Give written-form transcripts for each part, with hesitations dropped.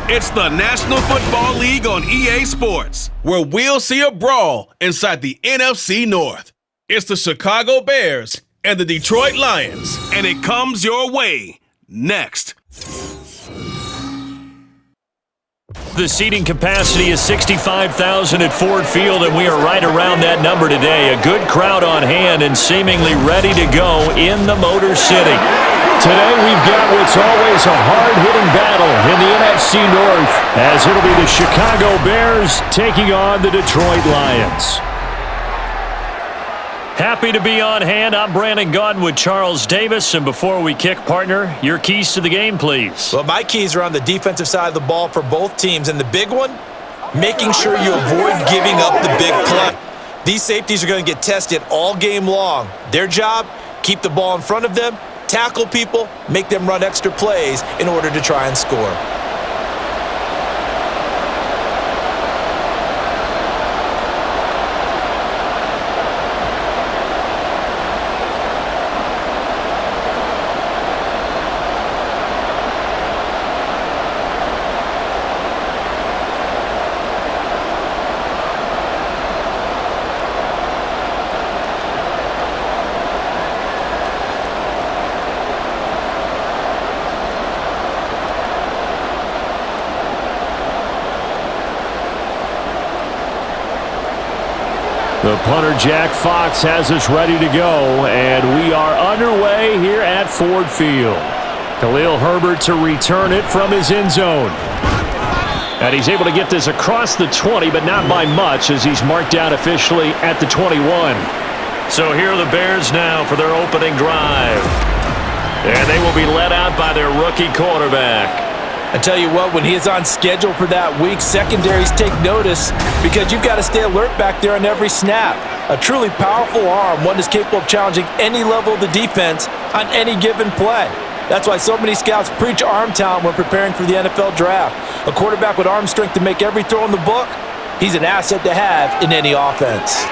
It's the National Football League on EA Sports, where we'll see a brawl inside the NFC North. It's the Chicago Bears and the Detroit Lions, and it comes your way next. The seating capacity is 65,000 at Ford Field, and we are right around that number today. A good crowd on hand and seemingly ready to go in the Motor City. Today we've got what's always a hard-hitting battle in the NFC North, as it'll be the Chicago Bears taking on the Detroit Lions. Happy to be on hand. I'm Brandon Gaudin with Charles Davis. And before we kick, partner, your keys to the game, please. Well, my keys are on the defensive side of the ball for both teams. And the big one, making sure you avoid giving up the big play. These safeties are going to get tested all game long. Their job, keep the ball in front of them, tackle people, make them run extra plays in order to try and score. The punter, Jack Fox, has us ready to go, and we are underway here at Ford Field. Khalil Herbert to return it from his end zone. And he's able to get this across the 20, but not by much, as he's marked out officially at the 21. So here are the Bears now for their opening drive. And they will be led out by their rookie quarterback. I tell you what, when he is on schedule for that week, secondaries take notice because you've got to stay alert back there on every snap. A truly powerful arm, one that's capable of challenging any level of the defense on any given play. That's why so many scouts preach arm talent when preparing for the NFL draft. A quarterback with arm strength to make every throw in the book, he's an asset to have in any offense.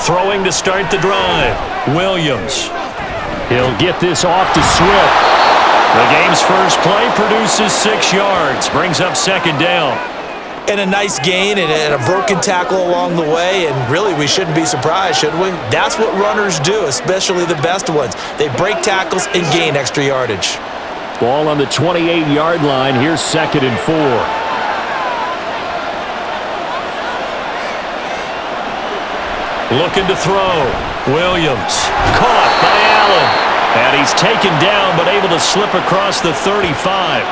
Throwing to start the drive, Williams. He'll get this off to Swift. The game's first play produces 6 yards, brings up second down. And a nice gain and a broken tackle along the way, and really we shouldn't be surprised, should we? That's what runners do, especially the best ones. They break tackles and gain extra yardage. Ball on the 28-yard line. Here's 2nd and 4. Looking to throw. Williams. Caught by Allen. And he's taken down, but able to slip across the 35.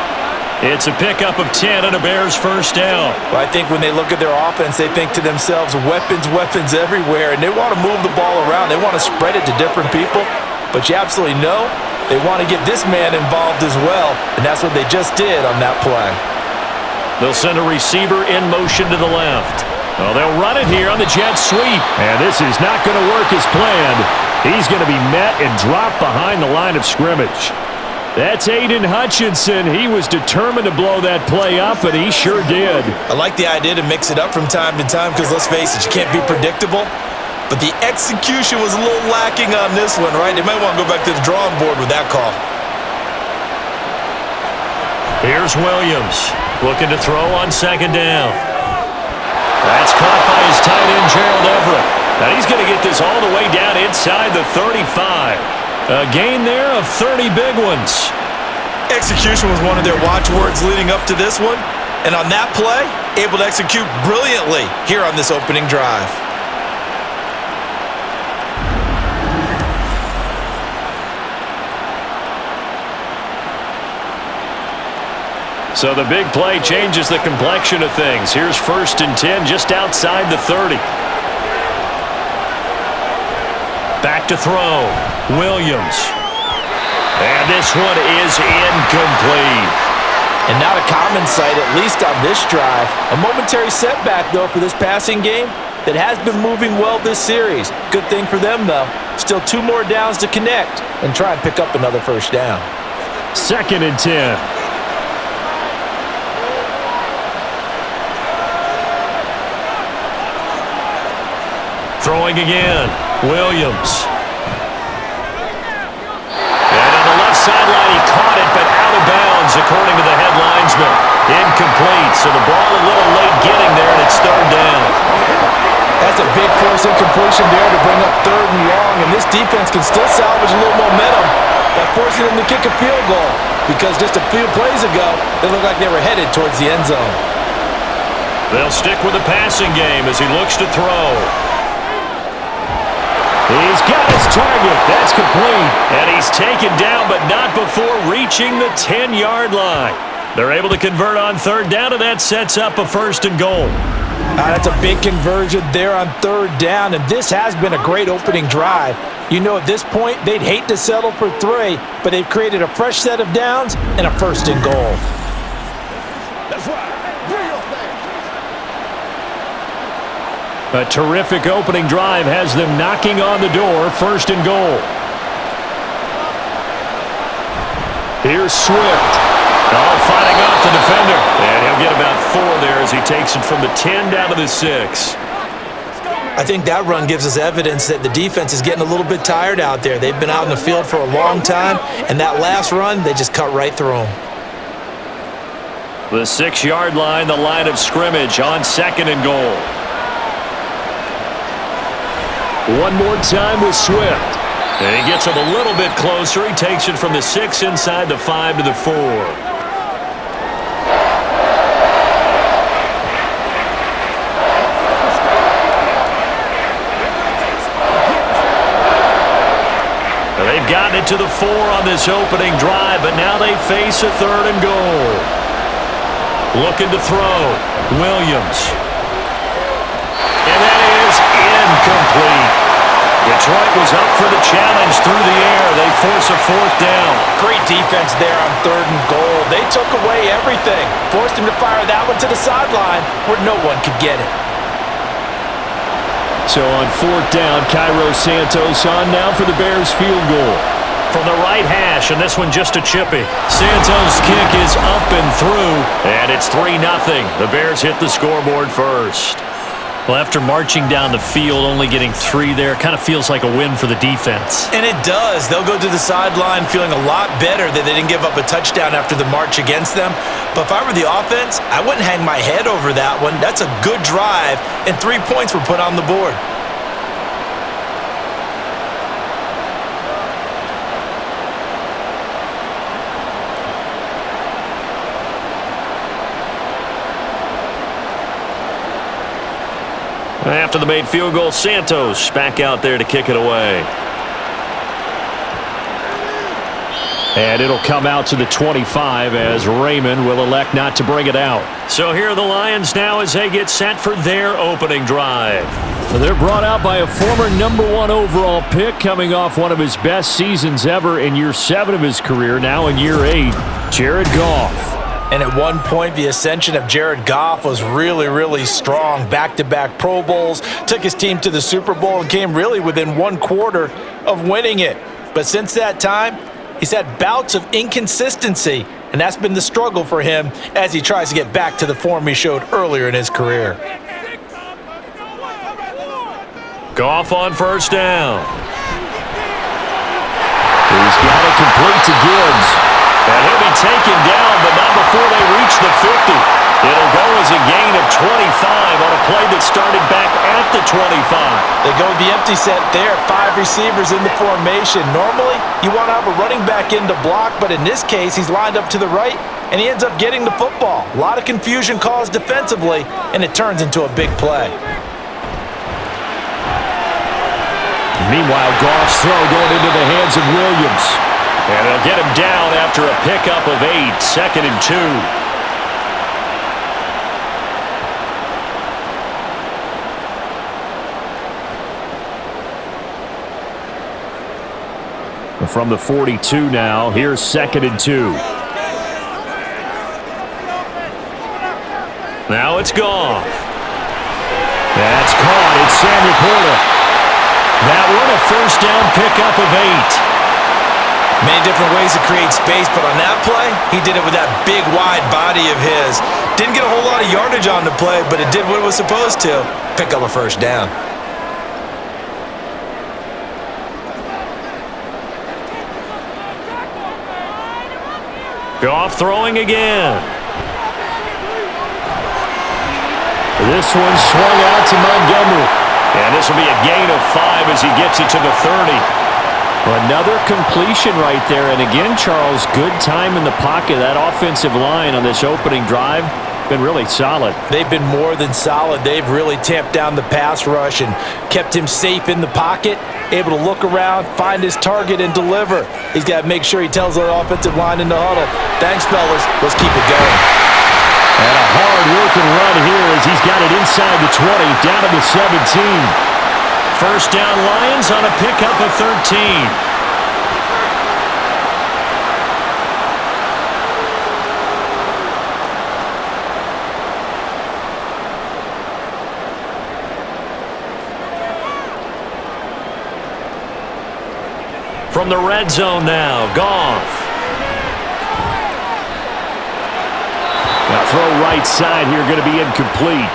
It's a pickup of 10 and a Bears first down. Well, I think when they look at their offense, they think to themselves, weapons, weapons everywhere. And they want to move the ball around. They want to spread it to different people. But you absolutely know they want to get this man involved as well. And that's what they just did on that play. They'll send a receiver in motion to the left. Well, they'll run it here on the jet sweep. And this is not going to work as planned. He's going to be met and dropped behind the line of scrimmage. That's Aiden Hutchinson. He was determined to blow that play up, and he sure did. I like the idea to mix it up from time to time because, let's face it, you can't be predictable. But the execution was a little lacking on this one, right? They might want to go back to the drawing board with that call. Here's Williams looking to throw on second down. That's caught by his tight end, Gerald Everett. Now he's going to get this all the way down inside the 35. A gain there of 30 big ones. Execution was one of their watchwords leading up to this one. And on that play, able to execute brilliantly here on this opening drive. So the big play changes the complexion of things. Here's 1st and 10 just outside the 30. Back to throw. Williams. And this one is incomplete. And not a common sight, at least on this drive. A momentary setback, though, for this passing game that has been moving well this series. Good thing for them, though. Still 2 more downs to connect and try and pick up another first down. 2nd and 10. Throwing again. Williams. So the ball a little late getting there, and it's third down. That's a big force incompletion there to bring up third and long, and this defense can still salvage a little momentum by forcing them to kick a field goal, because just a few plays ago, they looked like they were headed towards the end zone. They'll stick with the passing game as he looks to throw. He's got his target. That's complete. And he's taken down, but not before reaching the 10-yard line. They're able to convert on third down, and that sets up a first and goal. That's a big conversion there on third down, and this has been a great opening drive. You know, at this point, they'd hate to settle for 3, but they've created a fresh set of downs and a first and goal. That's right. A terrific opening drive has them knocking on the door, first and goal. Here's Swift. Fighting off the defender. And he'll get about 4 there as he takes it from the 10 down to the 6. I think that run gives us evidence that the defense is getting a little bit tired out there. They've been out in the field for a long time, and that last run, they just cut right through them. The 6-yard line, the line of scrimmage on second and goal. One more time with Swift. And he gets him a little bit closer. He takes it from the 6 inside the 5 to the 4. They've gotten it to the 4 on this opening drive, but now they face a third and goal. Looking to throw. Williams. And that is incomplete. Detroit was up for the challenge through the air. They force a fourth down. Great defense there on third and goal. They took away everything. Forced him to fire that one to the sideline where no one could get it. So on fourth down, Cairo Santos on now for the Bears field goal. From the right hash, and this one just a chippy. Santos' kick is up and through, and it's 3-0. The Bears hit the scoreboard first. Well, after marching down the field, only getting 3 there, kind of feels like a win for the defense. And it does. They'll go to the sideline feeling a lot better that they didn't give up a touchdown after the march against them. But if I were the offense, I wouldn't hang my head over that one. That's a good drive, and 3 points were put on the board. After the made field goal, Santos back out there to kick it away. And it'll come out to the 25 as Raymond will elect not to bring it out. So here are the Lions now as they get set for their opening drive. They're brought out by a former #1 overall pick coming off one of his best seasons ever in year 7 of his career, now in year 8, Jared Goff. And at one point, the ascension of Jared Goff was really, really strong. Back-to-back Pro Bowls, took his team to the Super Bowl, and came really within 1/4 of winning it. But since that time, he's had bouts of inconsistency, and that's been the struggle for him as he tries to get back to the form he showed earlier in his career. Goff on first down. He's got it complete to Gibbs. And he'll be taken down, but not before they reach the 50. It'll go as a gain of 25 on a play that started back at the 25. They go with the empty set there, 5 receivers in the formation. Normally, you want to have a running back in to block, but in this case, he's lined up to the right, and he ends up getting the football. A lot of confusion caused defensively, and it turns into a big play. Meanwhile, Goff's throw going into the hands of Williams. And they'll get him down after a pickup of 8, 2nd and 2. From the 42 now, here's 2nd and 2. Now it's Goff. That's caught. It's Samuel Porter. That one a first down pickup of 8. Many different ways to create space, but on that play, he did it with that big, wide body of his. Didn't get a whole lot of yardage on the play, but it did what it was supposed to. Pick up a first down. Goff throwing again. This one swung out to Montgomery. And this will be a gain of 5 as he gets it to the 30. Another completion right there. And again, Charles, good time in the pocket. That offensive line on this opening drive been really solid. They've been more than solid. They've really tamped down the pass rush and kept him safe in the pocket, able to look around, find his target, and deliver. He's got to make sure he tells the offensive line in the huddle, thanks, fellas. Let's keep it going. And a hard-working run here as he's got it inside the 20, down to the 17. First down Lions on a pickup of 13. From the red zone now, Goff. Now throw right side here, going to be incomplete.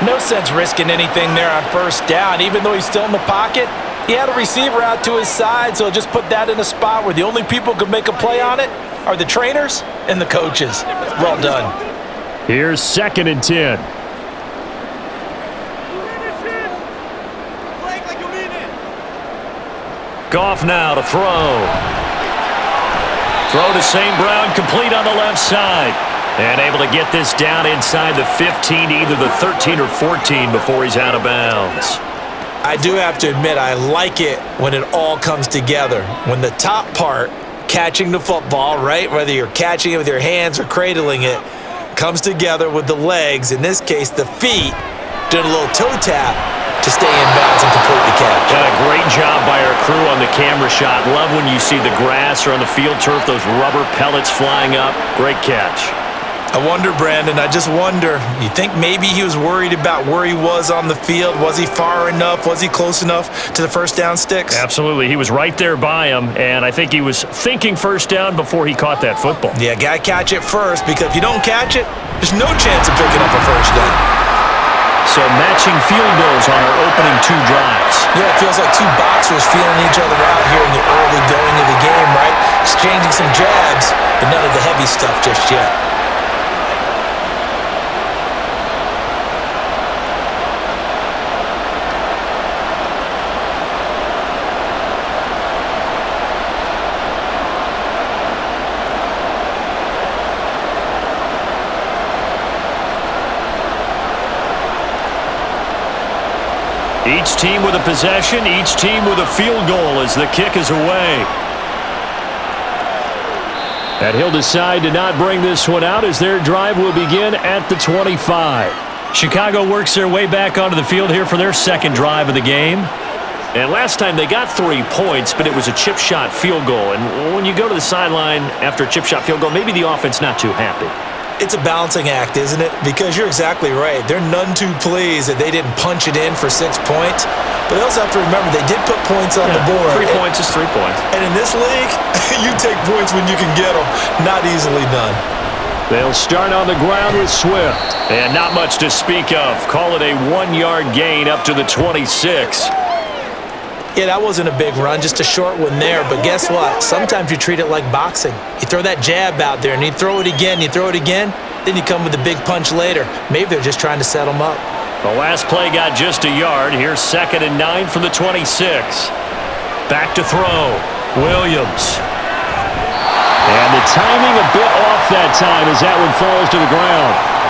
No sense risking anything there on first down. Even though he's still in the pocket, he had a receiver out to his side, so just put that in a spot where the only people who can make a play on it are the trainers and the coaches. Well done. Here's 2nd and 10. Goff now to throw. Throw to St. Brown, complete on the left side. And able to get this down inside the 15, either the 13 or 14 before he's out of bounds. I do have to admit, I like it when it all comes together. When the top part, catching the football, right, whether you're catching it with your hands or cradling it, comes together with the legs, in this case the feet, doing a little toe tap to stay in bounds and complete the catch. Done a great job by our crew on the camera shot. Love when you see the grass or on the field turf, those rubber pellets flying up. Great catch. I wonder, Brandon, I just wonder, you think maybe he was worried about where he was on the field? Was he far enough? Was he close enough to the first down sticks? Absolutely. He was right there by him, and I think he was thinking first down before he caught that football. Yeah, got to catch it first, because if you don't catch it, there's no chance of picking up a first down. So matching field goals on our opening 2 drives. Yeah, it feels like 2 boxers feeling each other out here in the early going of the game, right? Exchanging some jabs, but none of the heavy stuff just yet. Each team with a possession, each team with a field goal as the kick is away. And he'll decide to not bring this one out as their drive will begin at the 25. Chicago works their way back onto the field here for their 2nd drive of the game. And last time they got 3 points, but it was a chip shot field goal. And when you go to the sideline after a chip shot field goal, maybe the offense not too happy. It's a balancing act, isn't it? Because you're exactly right. They're none too pleased that they didn't punch it in for 6 points. But they also have to remember they did put points on the board. 3 points is 3 points. And in this league, you take points when you can get them. Not easily done. They'll start on the ground with Swift. And not much to speak of. Call it a 1-yard gain up to the 26. Yeah, that wasn't a big run, just a short one there. But guess what? Sometimes you treat it like boxing. You throw that jab out there, and you throw it again, then you come with a big punch later. Maybe they're just trying to set them up. The last play got just a yard. Here's 2nd and 9 from the 26. Back to throw. Williams. And the timing a bit off that time as that one falls to the ground.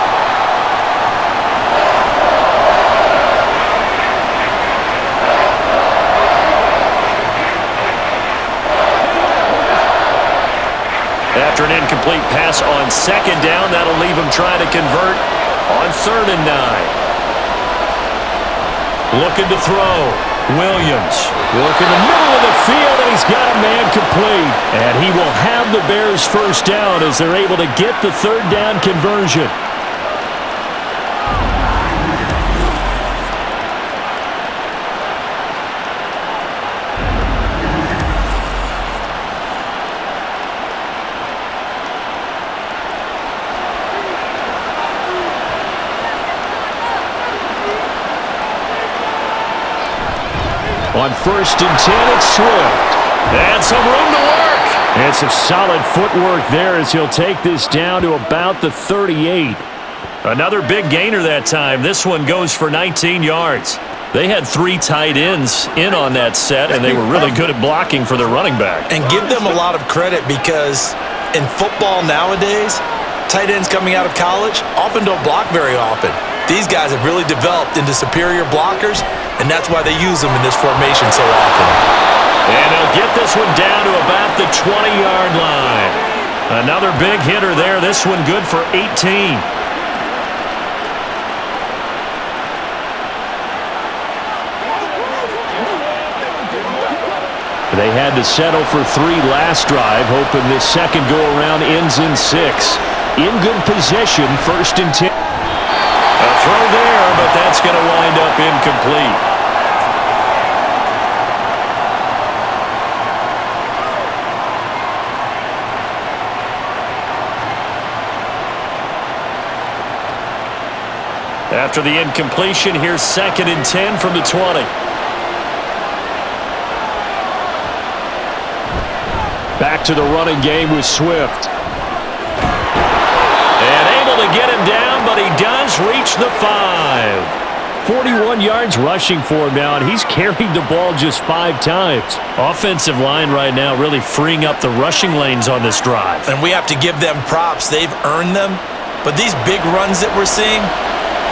After an incomplete pass on 2nd down, that'll leave him trying to convert on 3rd and 9. Looking to throw. Williams. Working the middle of the field, and he's got a man complete. And he will have the Bears first down as they're able to get the 3rd down conversion. On 1st and 10, it's Swift. And some room to work. And some solid footwork there as he'll take this down to about the 38. Another big gainer that time. This one goes for 19 yards. They had 3 tight ends in on that set, and they were really good at blocking for their running back. And give them a lot of credit because in football nowadays, tight ends coming out of college often don't block very often. These guys have really developed into superior blockers, and that's why they use them in this formation so often. And they'll get this one down to about the 20-yard line. Another big hitter there. This one good for 18. They had to settle for 3 last drive, hoping this second go-around ends in 6. In good position, 1st and 10. A throw there, but that's going to wind up incomplete. After the incompletion, here's 2nd and 10 from the 20. Back to the running game with Swift. And able to get him down, but he does reach the 5. 41 yards rushing for him now, and he's carried the ball just 5 times. Offensive line right now really freeing up the rushing lanes on this drive. And we have to give them props. They've earned them. But these big runs that we're seeing,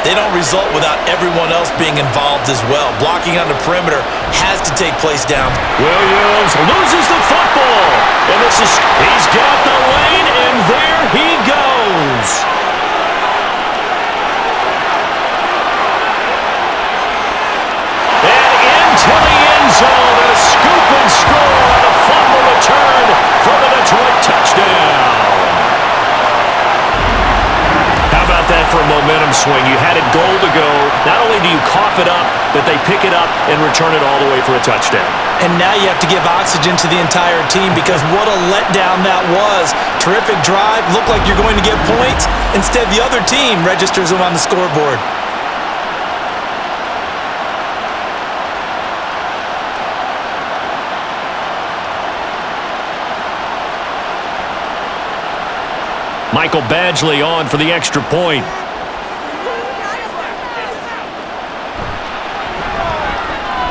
they don't result without everyone else being involved as well. Blocking on the perimeter has to take place down. Williams loses the football. And he's got the lane, and there he goes. And into the end zone, a scoop and score on a fumble return for the Detroit touchdown. How about that for a momentum swing? You had it goal to go. Not only do you cough it up, but they pick it up and return it all the way for a touchdown. And now you have to give oxygen to the entire team because what a letdown that was. Terrific drive. Looked like you're going to get points. Instead, the other team registers them on the scoreboard. Michael Badgley on for the extra point.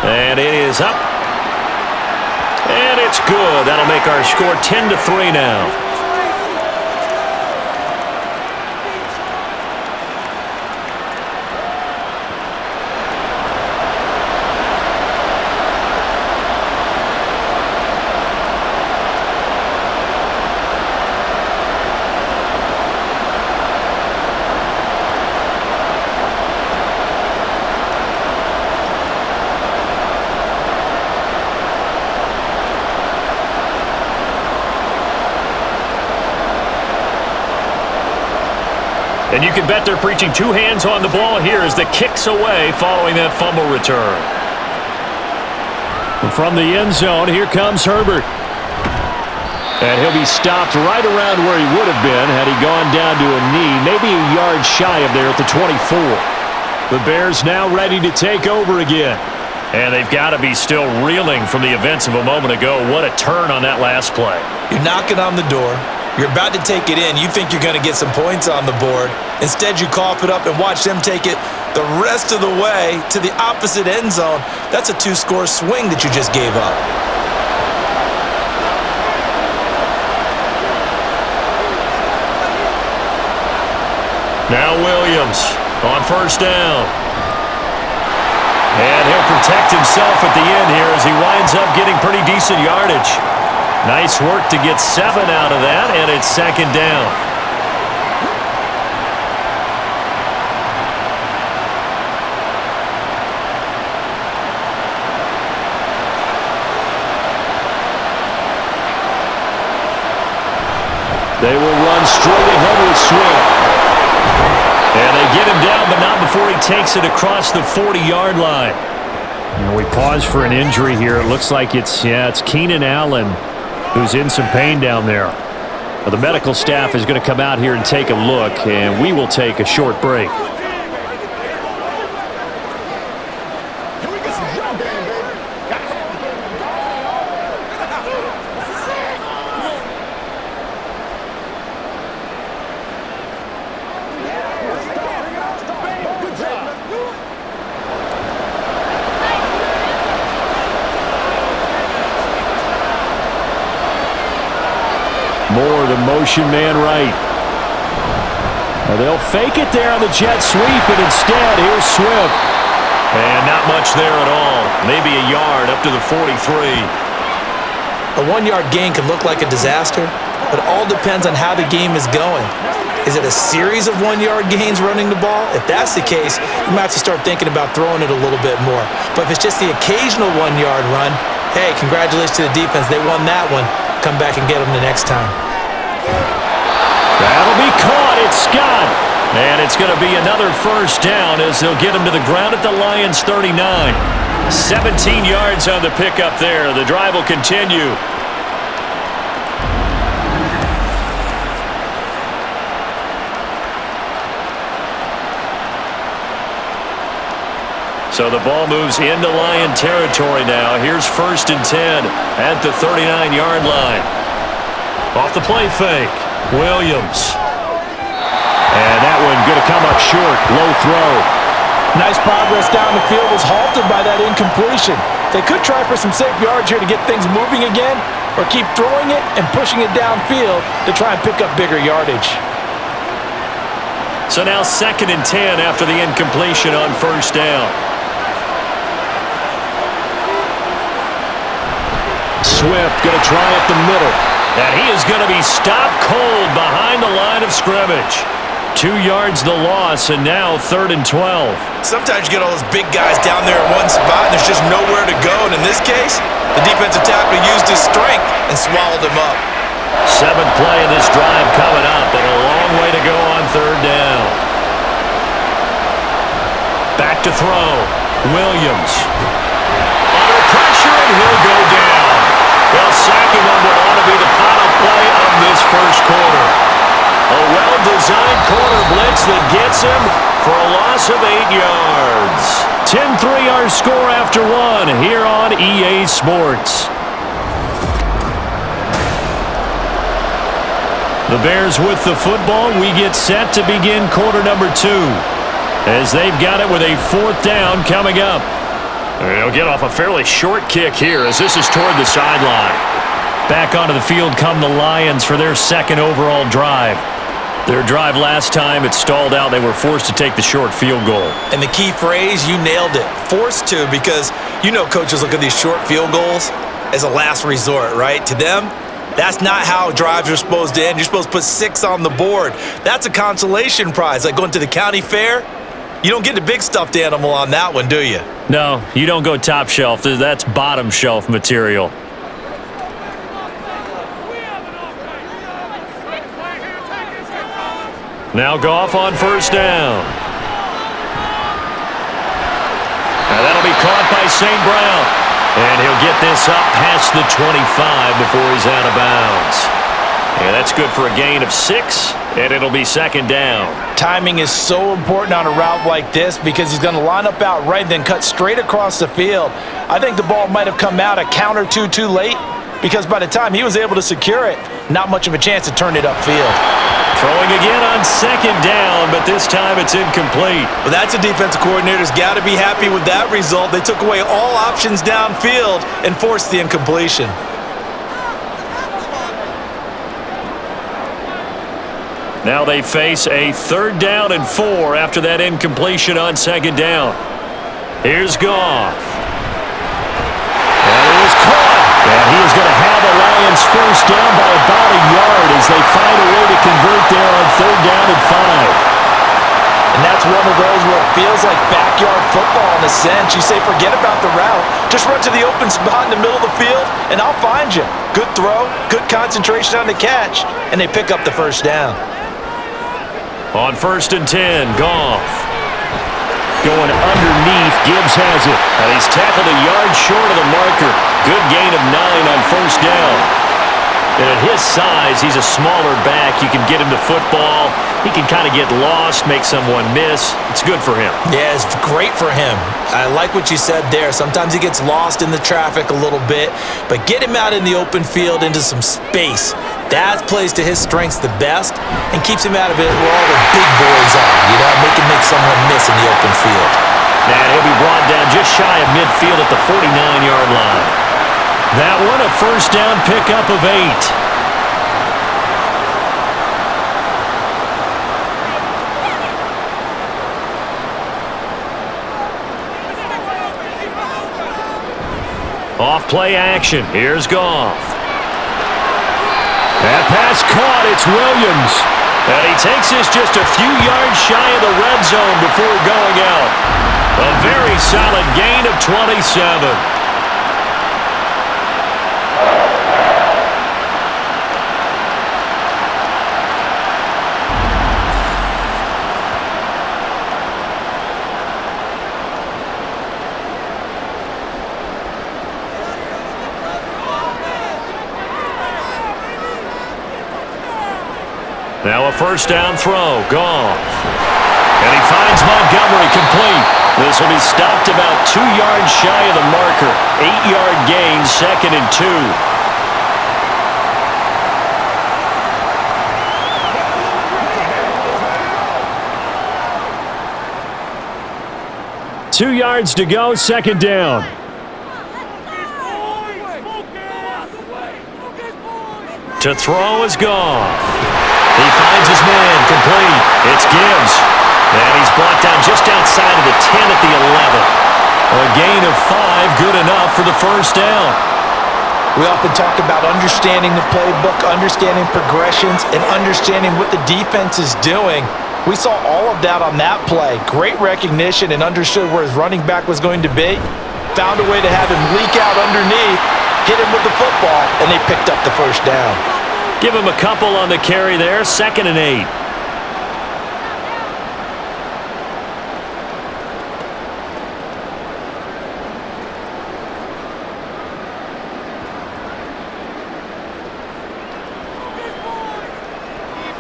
And it is up. And it's good. That'll make our score 10-3 now. And you can bet they're preaching 2 hands on the ball here as the kick's away following that fumble return. From the end zone, here comes Herbert. And he'll be stopped right around where he would have been had he gone down to a knee, maybe a yard shy of there at the 24. The Bears now ready to take over again. And they've got to be still reeling from the events of a moment ago. What a turn on that last play. You're knocking on the door. You're about to take it in. You think you're going to get some points on the board. Instead, you cough it up and watch them take it the rest of the way to the opposite end zone. That's a 2-score swing that you just gave up. Now Williams on first down. And he'll protect himself at the end here as he winds up getting pretty decent yardage. Nice work to get 7 out of that, and it's 2nd down. They will run straight ahead with Swift. And they get him down, but not before he takes it across the 40-yard line. And we pause for an injury here. It looks like it's Keenan Allen who's in some pain down there. Well, the medical staff is going to come out here and take a look, and we will take a short break. Moore, the motion man right. They'll fake it there on the jet sweep, and instead, here's Swift. And not much there at all. Maybe a yard up to the 43. A 1-yard gain can look like a disaster, but it all depends on how the game is going. Is it a series of 1-yard gains running the ball? If that's the case, you might have to start thinking about throwing it a little bit more. But if it's just the occasional 1-yard run, hey, congratulations to the defense. They won that one. Come back and get them the next time. That'll be caught. It's Scott. And it's going to be another first down as they'll get him to the ground at the Lions' 39. 17 yards on the pickup there. The drive will continue. So the ball moves into Lion territory now. Here's 1st and 10 at the 39-yard line. Off the play fake, Williams. And that one going to come up short. Low throw. Nice progress down the field was halted by that incompletion. They could try for some safe yards here to get things moving again, or keep throwing it and pushing it downfield to try and pick up bigger yardage. So now 2nd and 10 after the incompletion on 1st down. Swift going to try up the middle. And he is going to be stopped cold behind the line of scrimmage. 2 yards the loss, and now 3rd and 12. Sometimes you get all those big guys down there in one spot, and there's just nowhere to go. And in this case, the defensive tackle used his strength and swallowed him up. 7th play of this drive coming up, and a long way to go on 3rd down. Back to throw. Williams. Under pressure, and he'll go down. Well, sacking him will ought to be the final play of this first quarter. A well-designed corner blitz that gets him for a loss of 8 yards. 10-3 our score after 1 here on EA Sports. The Bears with the football. We get set to begin quarter number 2 as they've got it with a 4th down coming up. They'll get off a fairly short kick here as this is toward the sideline. Back onto the field come the Lions for their 2nd overall drive. Their drive last time, it stalled out. They were forced to take the short field goal. And the key phrase, you nailed it. Forced to, because you know coaches look at these short field goals as a last resort, right? To them, that's not how drives are supposed to end. You're supposed to put 6 on the board. That's a consolation prize. Like going to the county fair, you don't get the big stuffed animal on that one, do you? No, you don't go top shelf. That's bottom shelf material. Now Goff on 1st down. Now that'll be caught by St. Brown. And he'll get this up past the 25 before he's out of bounds. And that's good for a gain of 6, and it'll be 2nd down. Timing is so important on a route like this because he's going to line up out right and then cut straight across the field. I think the ball might have come out a count or two too late because by the time he was able to secure it, not much of a chance to turn it upfield. Throwing again on 2nd down, but this time it's incomplete. Well, that's a defensive coordinator's got to be happy with that result. They took away all options downfield and forced the incompletion. Now they face a 3rd down and 4 after that incompletion on 2nd down. Here's Goff. And it is caught. And he is going to have the Lions 1st down by about a yard as they find a way to convert there on 3rd down and 5. And that's one of those where it feels like backyard football in a sense. You say forget about the route. Just run to the open spot in the middle of the field, and I'll find you. Good throw, good concentration on the catch, and they pick up the 1st down. On 1st and 10, Goff. Going underneath, Gibbs has it. And he's tackled a yard short of the marker. Good gain of 9 on 1st down. And at his size, he's a smaller back. You can get him to football. He can kind of get lost, make someone miss. It's good for him. Yeah, it's great for him. I like what you said there. Sometimes he gets lost in the traffic a little bit, but get him out in the open field into some space. That plays to his strengths the best and keeps him out of it where all the big boys are, make someone miss in the open field. And he'll be brought down just shy of midfield at the 49-yard line. That one, a 1st down pickup of 8. Off play action. Here's Goff. That pass caught. It's Williams. And he takes this just a few yards shy of the red zone before going out. A very solid gain of 27. Now a first down throw. Goff. And he finds Montgomery complete. This will be stopped about 2 yards shy of the marker. 8-yard gain, 2nd and 2. 2 yards to go, 2nd down. To throw is Goff. He finds his man, complete. It's Gibbs. And he's brought down just outside of the 10 at the 11. A gain of 5, good enough for the first down. We often talk about understanding the playbook, understanding progressions, and understanding what the defense is doing. We saw all of that on that play. Great recognition and understood where his running back was going to be. Found a way to have him leak out underneath, hit him with the football, and they picked up the first down. Give him a couple on the carry there, 2nd and 8.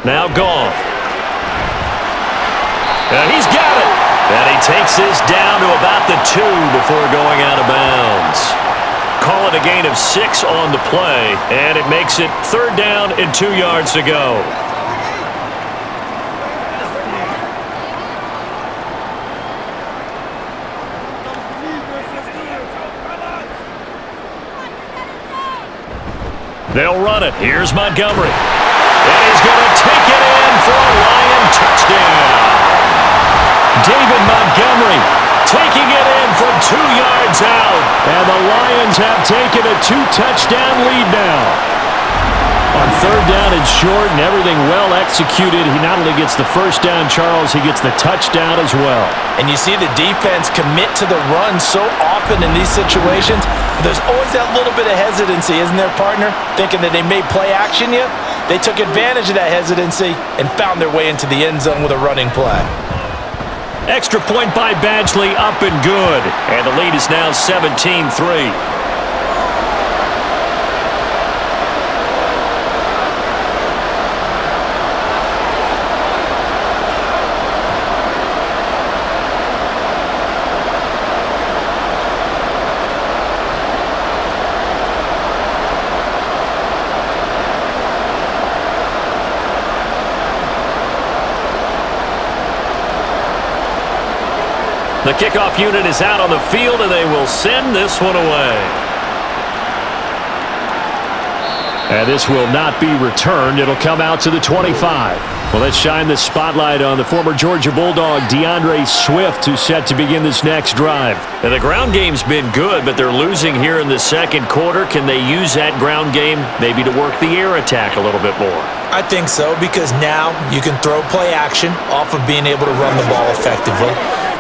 Now Goff. And he's got it. And he takes this down to about the 2 before going out of bounds. Call it a gain of 6 on the play, and it makes it 3rd down and 2 yards to go. They'll run it. Here's Montgomery. And he's going to take it in for a Lion touchdown. David Montgomery taking it in from 2 yards out. And the Lions have taken a 2-touchdown lead now. On 3rd down and short and everything well executed, he not only gets the first down, Charles, he gets the touchdown as well. And you see the defense commit to the run so often in these situations. There's always that little bit of hesitancy, isn't there, partner? Thinking that they may play action you. They took advantage of that hesitancy and found their way into the end zone with a running play. Extra point by Badgley, up and good. And the lead is now 17-3. The kickoff unit is out on the field, and they will send this one away. And this will not be returned. It'll come out to the 25. Well, let's shine the spotlight on the former Georgia Bulldog, DeAndre Swift, who's set to begin this next drive. Now, the ground game's been good, but they're losing here in the second quarter. Can they use that ground game maybe to work the air attack a little bit more? I think so, because now you can throw play action off of being able to run the ball effectively.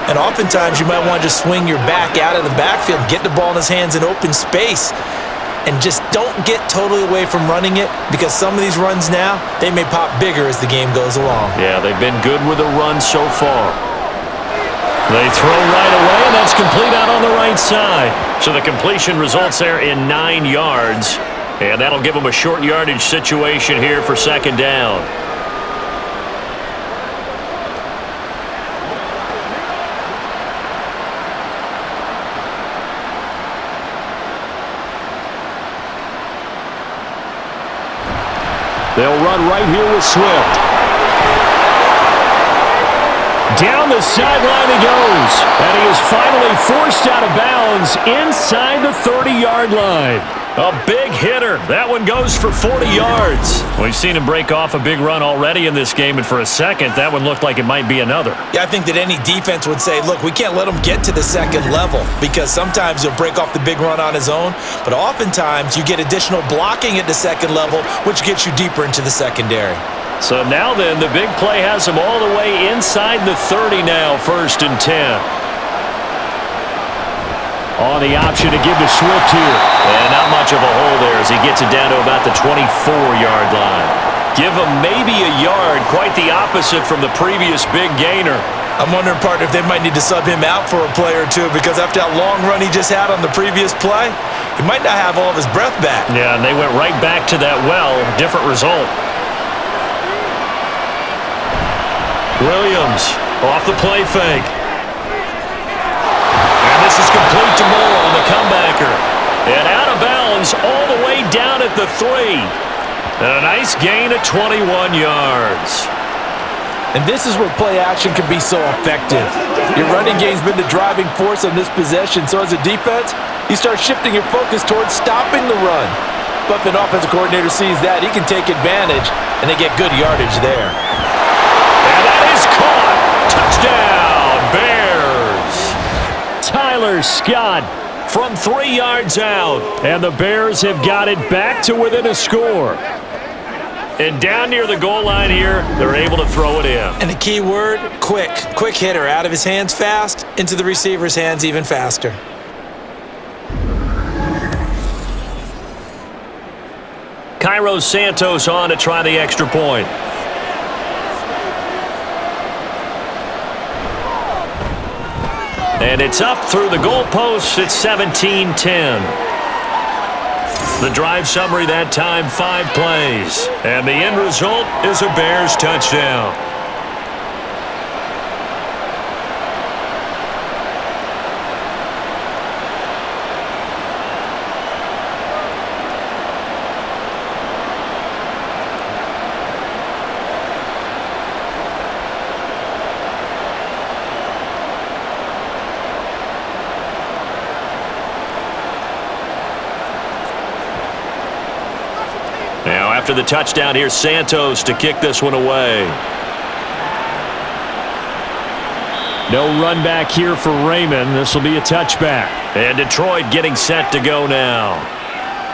And oftentimes you might want to just swing your back out of the backfield, get the ball in his hands in open space, and just don't get totally away from running it, because some of these runs now, they may pop bigger as the game goes along. Yeah, they've been good with the run so far. They throw right away, and that's complete out on the right side. So the completion results there in 9 yards, and that'll give them a short yardage situation here for 2nd down. They'll run right here with Swift. Down the sideline he goes. And he is finally forced out of bounds inside the 30-yard line. A big hitter. That one goes for 40 yards. We've seen him break off a big run already in this game, and for a second, that one looked like it might be another. Yeah, I think that any defense would say, look, we can't let him get to the second level because sometimes he'll break off the big run on his own, but oftentimes you get additional blocking at the second level, which gets you deeper into the secondary. So now then, the big play has him all the way inside the 30 now, 1st and 10. On the option to give to Swift here. And not much of a hole there as he gets it down to about the 24-yard line. Give him maybe a yard, quite the opposite from the previous big gainer. I'm wondering, partner, if they might need to sub him out for a play or two because after that long run he just had on the previous play, he might not have all of his breath back. Yeah, and they went right back to that well. Different result. Williams off the play fake. This is complete to Moore on the comebacker. And out of bounds all the way down at the 3. And a nice gain of 21 yards. And this is where play action can be so effective. Your running game's been the driving force on this possession, so as a defense, you start shifting your focus towards stopping the run. But if an offensive coordinator sees that, he can take advantage, and they get good yardage there. And that is caught. Touchdown, Bears. Tyler Scott from 3 yards out. And the Bears have got it back to within a score. And down near the goal line here, they're able to throw it in. And the key word, quick. Quick hitter. Out of his hands fast, into the receiver's hands even faster. Cairo Santos on to try the extra point. And it's up through the goalposts at 17-10. The drive summary that time, 5 plays. And the end result is a Bears touchdown. After the touchdown, here's Santos to kick this one away. No run back here for Raymond. This will be a touchback. And Detroit getting set to go now.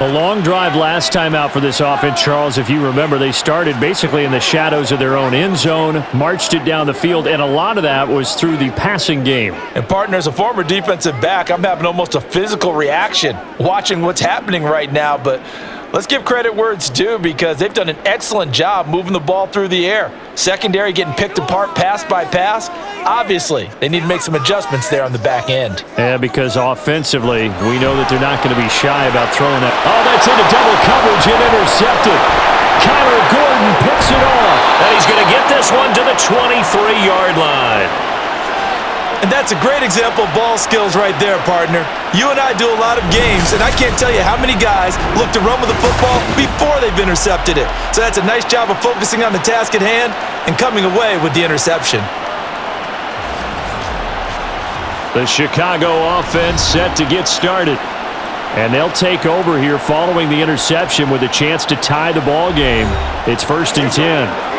A long drive last time out for this offense, Charles. If you remember, they started basically in the shadows of their own end zone, marched it down the field, and a lot of that was through the passing game. And partner, as a former defensive back, I'm having almost a physical reaction watching what's happening right now, but let's give credit where it's due because they've done an excellent job moving the ball through the air. Secondary getting picked apart pass by pass. Obviously, they need to make some adjustments there on the back end. Yeah, because offensively, we know that they're not going to be shy about throwing that. Oh, that's into double coverage and intercepted. Kyler Gordon picks it off. And he's going to get this one to the 23-yard line. And that's a great example of ball skills right there, partner. You and I do a lot of games, and I can't tell you how many guys look to run with the football before they've intercepted it. So that's a nice job of focusing on the task at hand and coming away with the interception. The Chicago offense set to get started. And they'll take over here following the interception with a chance to tie the ball game. It's 1st and 10.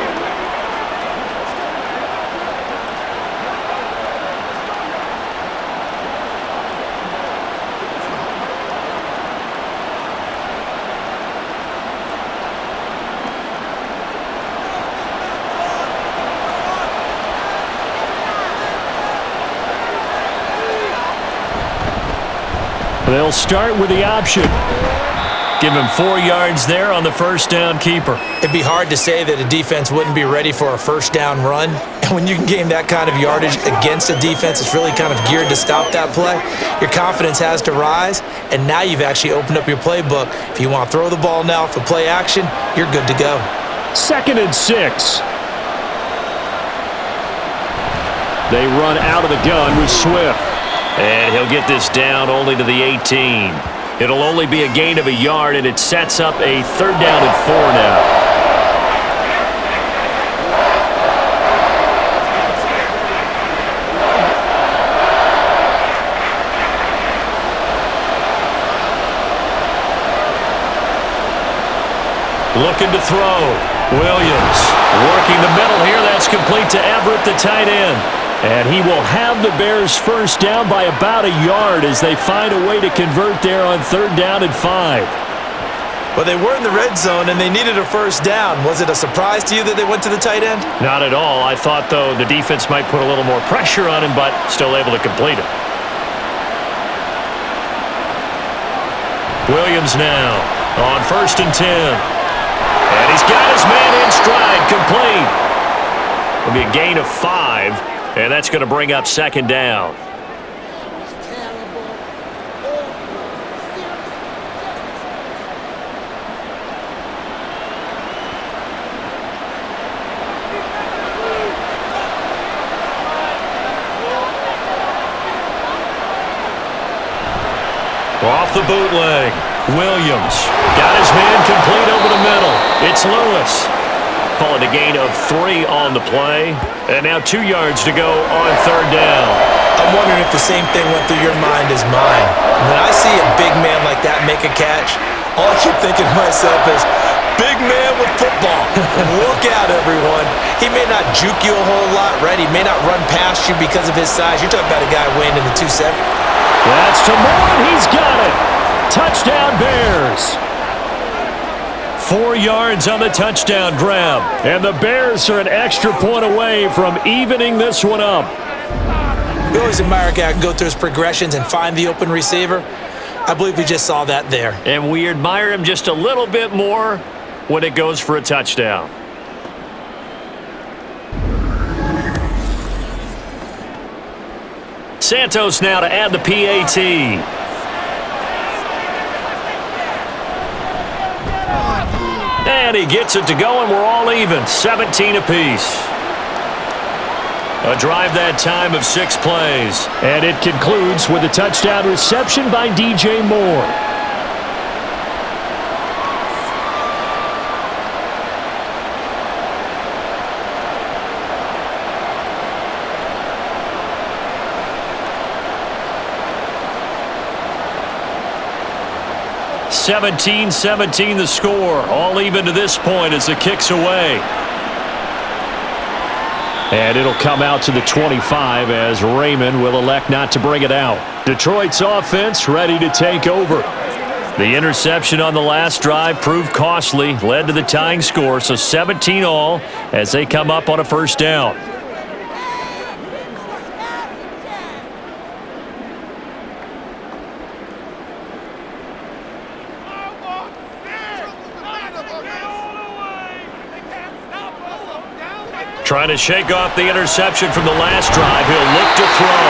They'll start with the option. Give him 4 yards there on the first down keeper. It'd be hard to say that a defense wouldn't be ready for a first down run. And when you can gain that kind of yardage against a defense that's really kind of geared to stop that play, your confidence has to rise, and now you've actually opened up your playbook. If you want to throw the ball now for play action, you're good to go. 2nd and 6. They run out of the gun with Swift. And he'll get this down only to the 18. It'll only be a gain of a yard, and it sets up a 3rd down and 4 now. Looking to throw. Williams working the middle here. That's complete to Everett, the tight end. And he will have the Bears first down by about a yard as they find a way to convert there on 3rd down and 5. Well, they were in the red zone, and they needed a first down. Was it a surprise to you that they went to the tight end? Not at all. I thought, though, the defense might put a little more pressure on him, but still able to complete it. Williams now on 1st and 10. And he's got his man in stride, complete. It'll be a gain of 5, and that's going to bring up 2nd down. Off the bootleg, Williams got his man complete over the middle. It's Lewis. Call it a gain of 3 on the play. And now 2 yards to go on 3rd down. I'm wondering if the same thing went through your mind as mine. When I see a big man like that make a catch, all I keep thinking to myself is, big man with football. Look out, everyone. He may not juke you a whole lot, right? He may not run past you because of his size. You're talking about a guy weighing in the 270. That's to Moore, and he's got it. Touchdown, Bears. 4 yards on the touchdown grab. And the Bears are an extra point away from evening this one up. We always admire a guy who can go through his progressions and find the open receiver. I believe we just saw that there. And we admire him just a little bit more when it goes for a touchdown. Santos now to add the PAT. And he gets it to go, and we're all even. 17 apiece. A drive that time of 6 plays. And it concludes with a touchdown reception by DJ Moore. (17-17) the score. All even to this point as the kick's away. And it'll come out to the 25 as Raymond will elect not to bring it out. Detroit's offense ready to take over. The interception on the last drive proved costly, led to the tying score, so 17 all as they come up on a first down. Trying to shake off the interception from the last drive. He'll look to throw.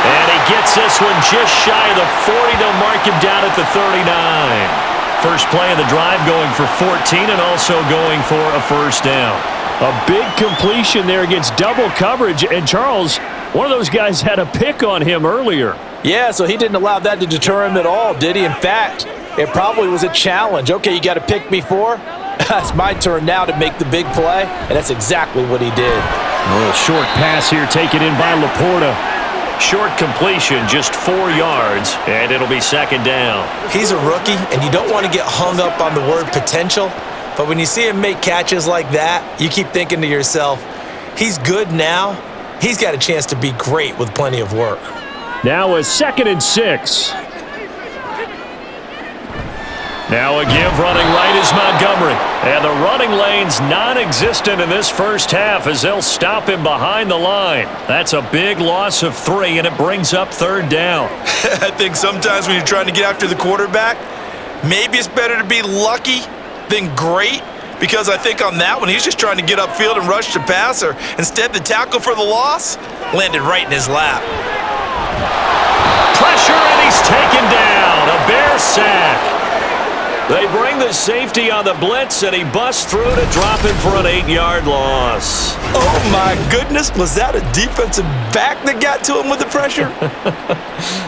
And he gets this one just shy of the 40. They'll mark him down at the 39. First play of the drive going for 14 and also going for a first down. A big completion there against double coverage. And Charles, one of those guys had a pick on him earlier. Yeah, so he didn't allow that to deter him at all, did he? In fact, it probably was a challenge. Okay, you got to pick me 4? It's my turn now to make the big play, and that's exactly what he did. A little short pass here taken in by Laporta. Short completion, just 4 yards, and it'll be second down. He's a rookie, and you don't want to get hung up on the word potential, but when you see him make catches like that, you keep thinking to yourself, he's good now. He's got a chance to be great with plenty of work. Now a 2nd and 6. Now a give running right is Montgomery. And the running lane's non-existent in this first half as they'll stop him behind the line. That's a big loss of 3, and it brings up 3rd down. I think sometimes when you're trying to get after the quarterback, maybe it's better to be lucky than great, because I think on that one, he's just trying to get upfield and rush the passer. Instead, the tackle for the loss landed right in his lap. Pressure, and he's taken down. A Bear sack. They bring the safety on the blitz, and he busts through to drop him for an 8-yard loss. Oh, my goodness. Was that a defensive back that got to him with the pressure?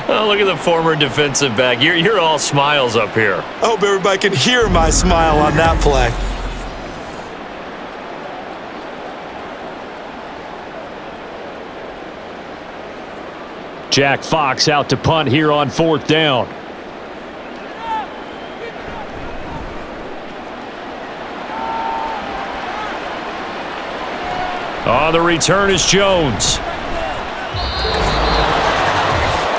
Oh, look at the former defensive back. You're all smiles up here. I hope everybody can hear my smile on that play. Jack Fox out to punt here on 4th down. On the return is Jones.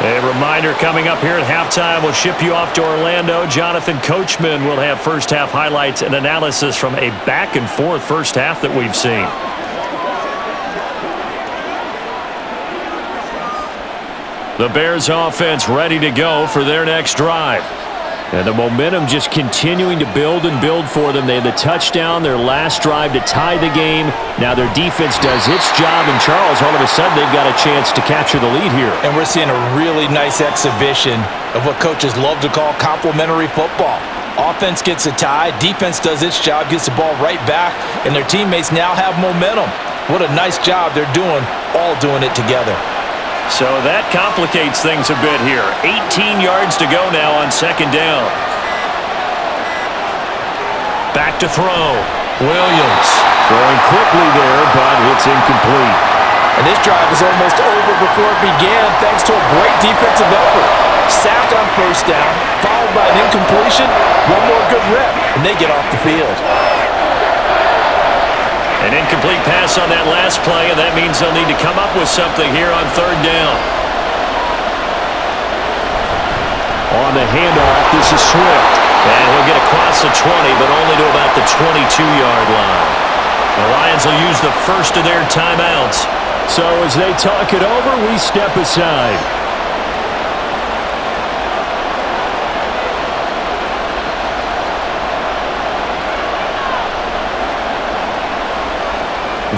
A reminder coming up here at halftime. We'll ship you off to Orlando. Jonathan Coachman will have first half highlights and analysis from a back-and-forth first half that we've seen. The Bears offense ready to go for their next drive. And the momentum just continuing to build and build for them. They had the touchdown, their last drive to tie the game. Now their defense does its job, and Charles, all of a sudden, they've got a chance to capture the lead here. And we're seeing a really nice exhibition of what coaches love to call complementary football. Offense gets a tie, defense does its job, gets the ball right back, and their teammates now have momentum. What a nice job they're doing, all doing it together. So that complicates things a bit here. 18 yards to go now on second down. Back to throw. Williams throwing quickly there, but it's incomplete. And this drive is almost over before it began thanks to a great defensive effort. Sack on first down, followed by an incompletion. One more good rep, and they get off the field. An incomplete pass on that last play, and that means they'll need to come up with something here on third down. On the handoff, this is Swift. And he'll get across the 20, but only to about the 22-yard line. The Lions will use the first of their timeouts. So as they talk it over, we step aside.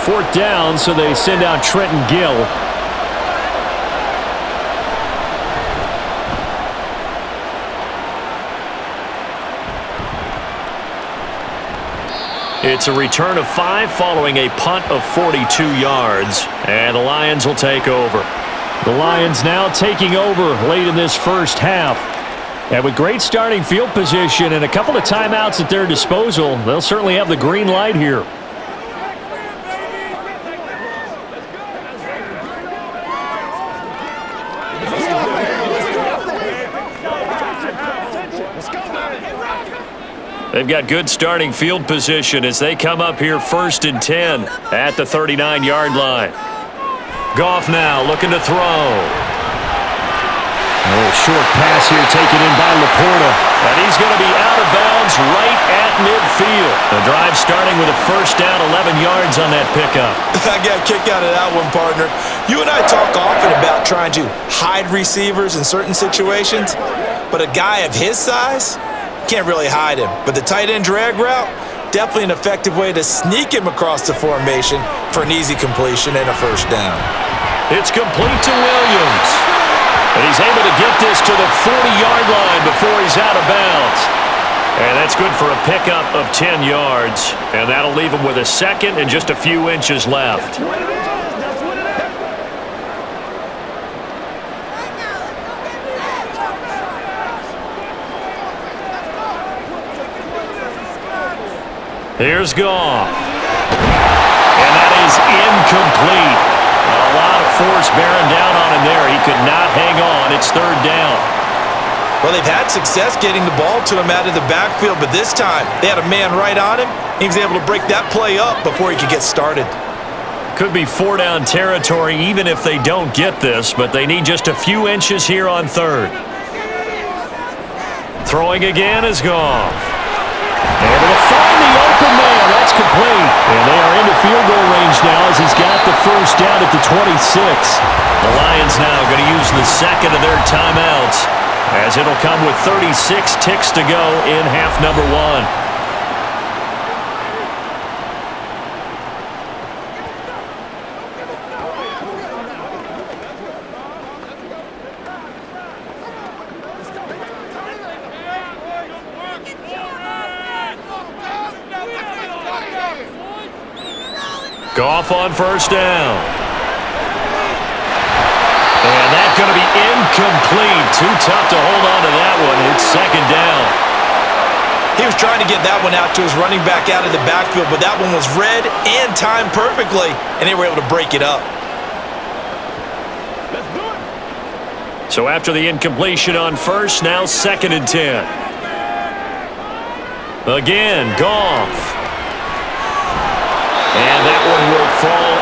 Fourth down, so they send out Trenton Gill. It's a return of 5 following a punt of 42 yards, and the Lions will take over. The Lions now taking over late in this first half. And with great starting field position and a couple of timeouts at their disposal, they'll certainly have the green light here. They've got good starting field position as they come up here 1st and 10 at the 39-yard line. Goff now looking to throw. A little short pass here taken in by Laporta. And he's going to be out of bounds right at midfield. The drive starting with a first down, 11 yards on that pickup. I got a kick out of that one, partner. You and I talk often about trying to hide receivers in certain situations, but a guy of his size, can't really hide him. But the tight end drag route, definitely an effective way to sneak him across the formation for an easy completion and a first down. It's complete to Williams. And he's able to get this to the 40-yard line before he's out of bounds. And that's good for a pickup of 10 yards. And that'll leave him with a second and just a few inches left. Here's Goff. And that is incomplete. A lot of force bearing down on him there. He could not hang on. It's third down. Well, they've had success getting the ball to him out of the backfield, but this time they had a man right on him. He was able to break that play up before he could get started. Could be 4-down territory even if they don't get this, but they need just a few inches here on third. Throwing again is Goff. Able to find the open man. That's complete. And they are into field goal range now as he's got the first down at the 26. The Lions now going to use the second of their timeouts as it'll come with 36 ticks to go in half number 1. Goff on first down. And that's going to be incomplete. Too tough to hold on to that one. It's second down. He was trying to get that one out to his running back out of the backfield, but that one was read and timed perfectly, and they were able to break it up. So after the incompletion on first, now 2nd and 10. Again, Goff. And that one will fall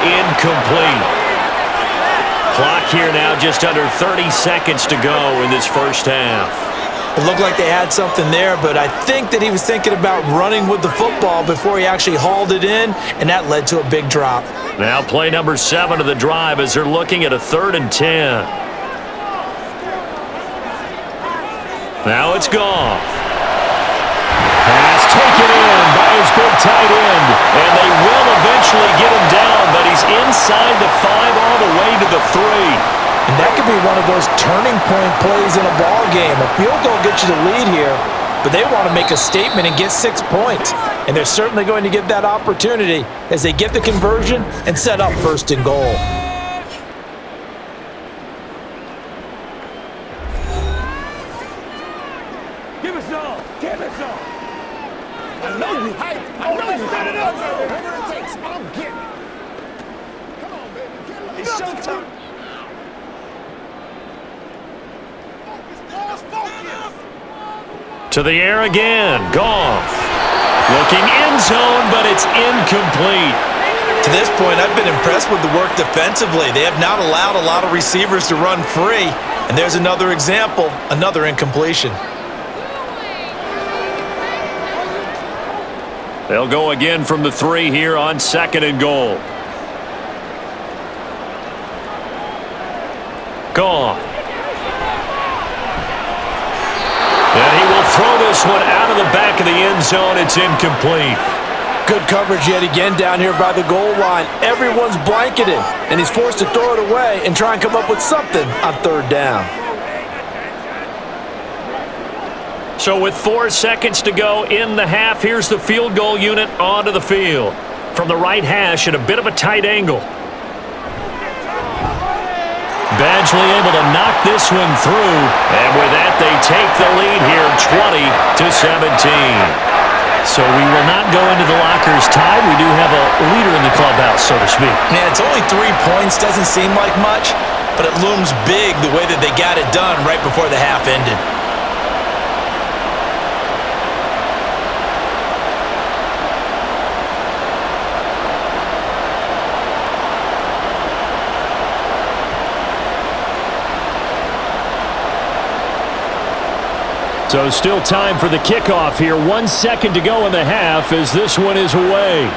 here now, just under 30 seconds to go in this first half. It looked like they had something there, but I think that he was thinking about running with the football before he actually hauled it in, and that led to a big drop. Now play number 7 of the drive as they're looking at a 3rd and 10. Now it's Goff. Pass taken in by his big tight end, and they will eventually get him down, but he's inside the 5 all the way to the 3. And that could be one of those turning point plays in a ball game. A field goal gets you the lead here, but they want to make a statement and get 6 points. And they're certainly going to get that opportunity as they get the conversion and set up 1st and goal. Give us all. Give us all. I know you hyped. I know you set it up. Whatever it takes, I'm getting it. Come on, baby. Get it. It's showtime. To the air again, Goff. Looking end zone, but it's incomplete. To this point, I've been impressed with the work defensively. They have not allowed a lot of receivers to run free. And there's another example, another incompletion. They'll go again from the 3 here on 2nd and goal. Goff. And he will throw this one out of the back of the end zone. It's incomplete. Good coverage yet again down here by the goal line. Everyone's blanketed, and he's forced to throw it away and try and come up with something on 3rd down. So with 4 seconds to go in the half, here's the field goal unit onto the field. From the right hash at a bit of a tight angle. Badgley able to knock this one through, and with that they take the lead here 20-17. So we will not go into the lockers tied. We do have a leader in the clubhouse, so to speak. Man, it's only 3 points, doesn't seem like much, but it looms big the way that they got it done right before the half ended. So still time for the kickoff here. 1 second to go in the half as this one is away.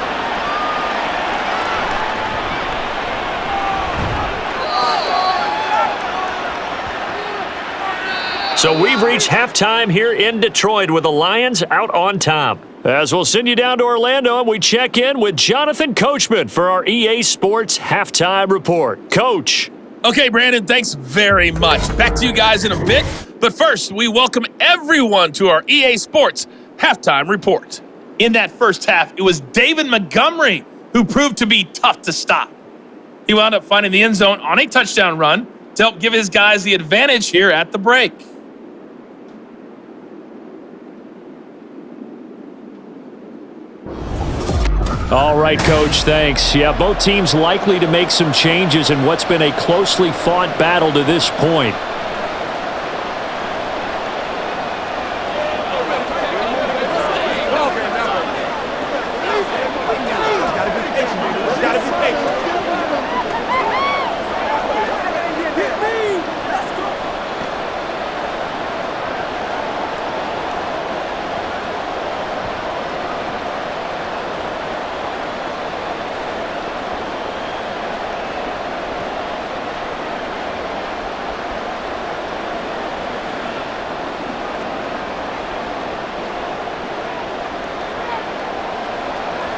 So we've reached halftime here in Detroit with the Lions out on top. As we'll send you down to Orlando and we check in with Jonathan Coachman for our EA Sports Halftime Report. Coach. Okay, Brandon, thanks very much. Back to you guys in a bit. But first, we welcome everyone to our EA Sports Halftime Report. In that first half, it was David Montgomery who proved to be tough to stop. He wound up finding the end zone on a touchdown run to help give his guys the advantage here at the break. All right, Coach, thanks. Yeah, both teams likely to make some changes in what's been a closely fought battle to this point.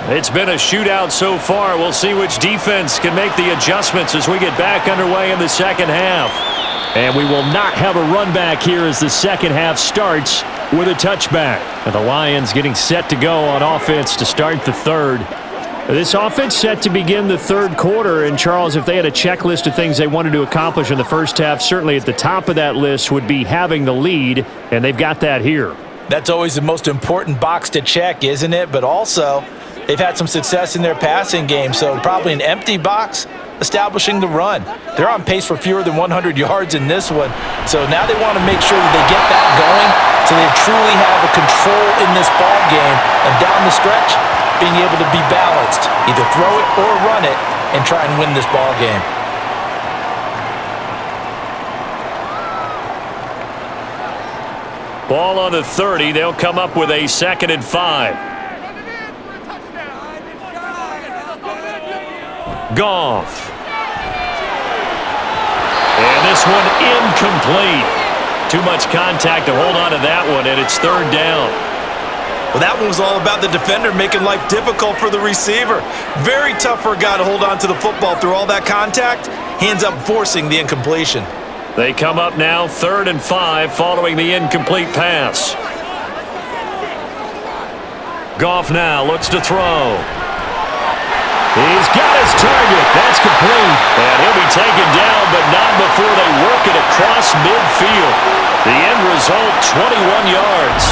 It's been a shootout so far. We'll see which defense can make the adjustments as we get back underway in the second half. And we will not have a run back here as the second half starts with a touchback. And the Lions getting set to go on offense to start the third. This offense set to begin the third quarter. And, Charles, if they had a checklist of things they wanted to accomplish in the first half, certainly at the top of that list would be having the lead, and they've got that here. That's always the most important box to check, isn't it? But also, they've had some success in their passing game, so probably an empty box establishing the run. They're on pace for fewer than 100 yards in this one, so now they want to make sure that they get that going so they truly have a control in this ball game, and down the stretch, being able to be balanced, either throw it or run it, and try and win this ball game. Ball on the 30. They'll come up with a 2nd and 5. Goff. And this one incomplete. Too much contact to hold on to that one, and it's 3rd down. Well, that one was all about the defender making life difficult for the receiver. Very tough for a guy to hold on to the football through all that contact. He ends up forcing the incompletion. They come up now 3rd and 5 following the incomplete pass. Goff now looks to throw. He's got his target. That's complete. And he'll be taken down, but not before they work it across midfield. The end result, 21 yards.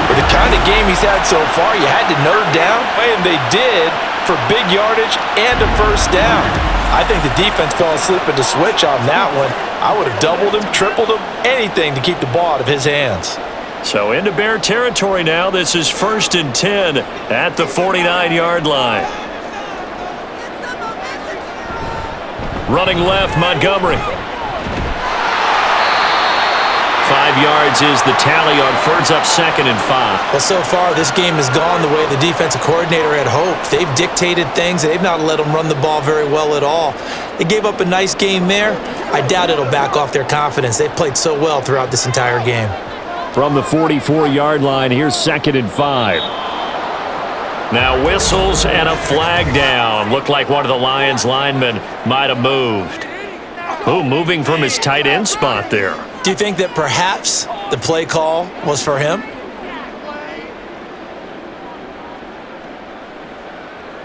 With the kind of game he's had so far, you had to nerve down, and they did for big yardage and a 1st down. I think the defense fell asleep at the switch on that one. I would have doubled him, tripled him, anything to keep the ball out of his hands. So into Bear territory now. This is 1st and 10 at the 49-yard line. Running left, Montgomery. 5 yards is the tally on 3rd up, 2nd and 5. Well, so far, this game has gone the way the defensive coordinator had hoped. They've dictated things. They've not let them run the ball very well at all. They gave up a nice game there. I doubt it'll back off their confidence. They've played so well throughout this entire game. From the 44-yard line, here's 2nd and 5. Now whistles and a flag down. Looked like one of the Lions linemen might have moved. Oh, moving from his tight end spot there. Do you think that perhaps the play call was for him?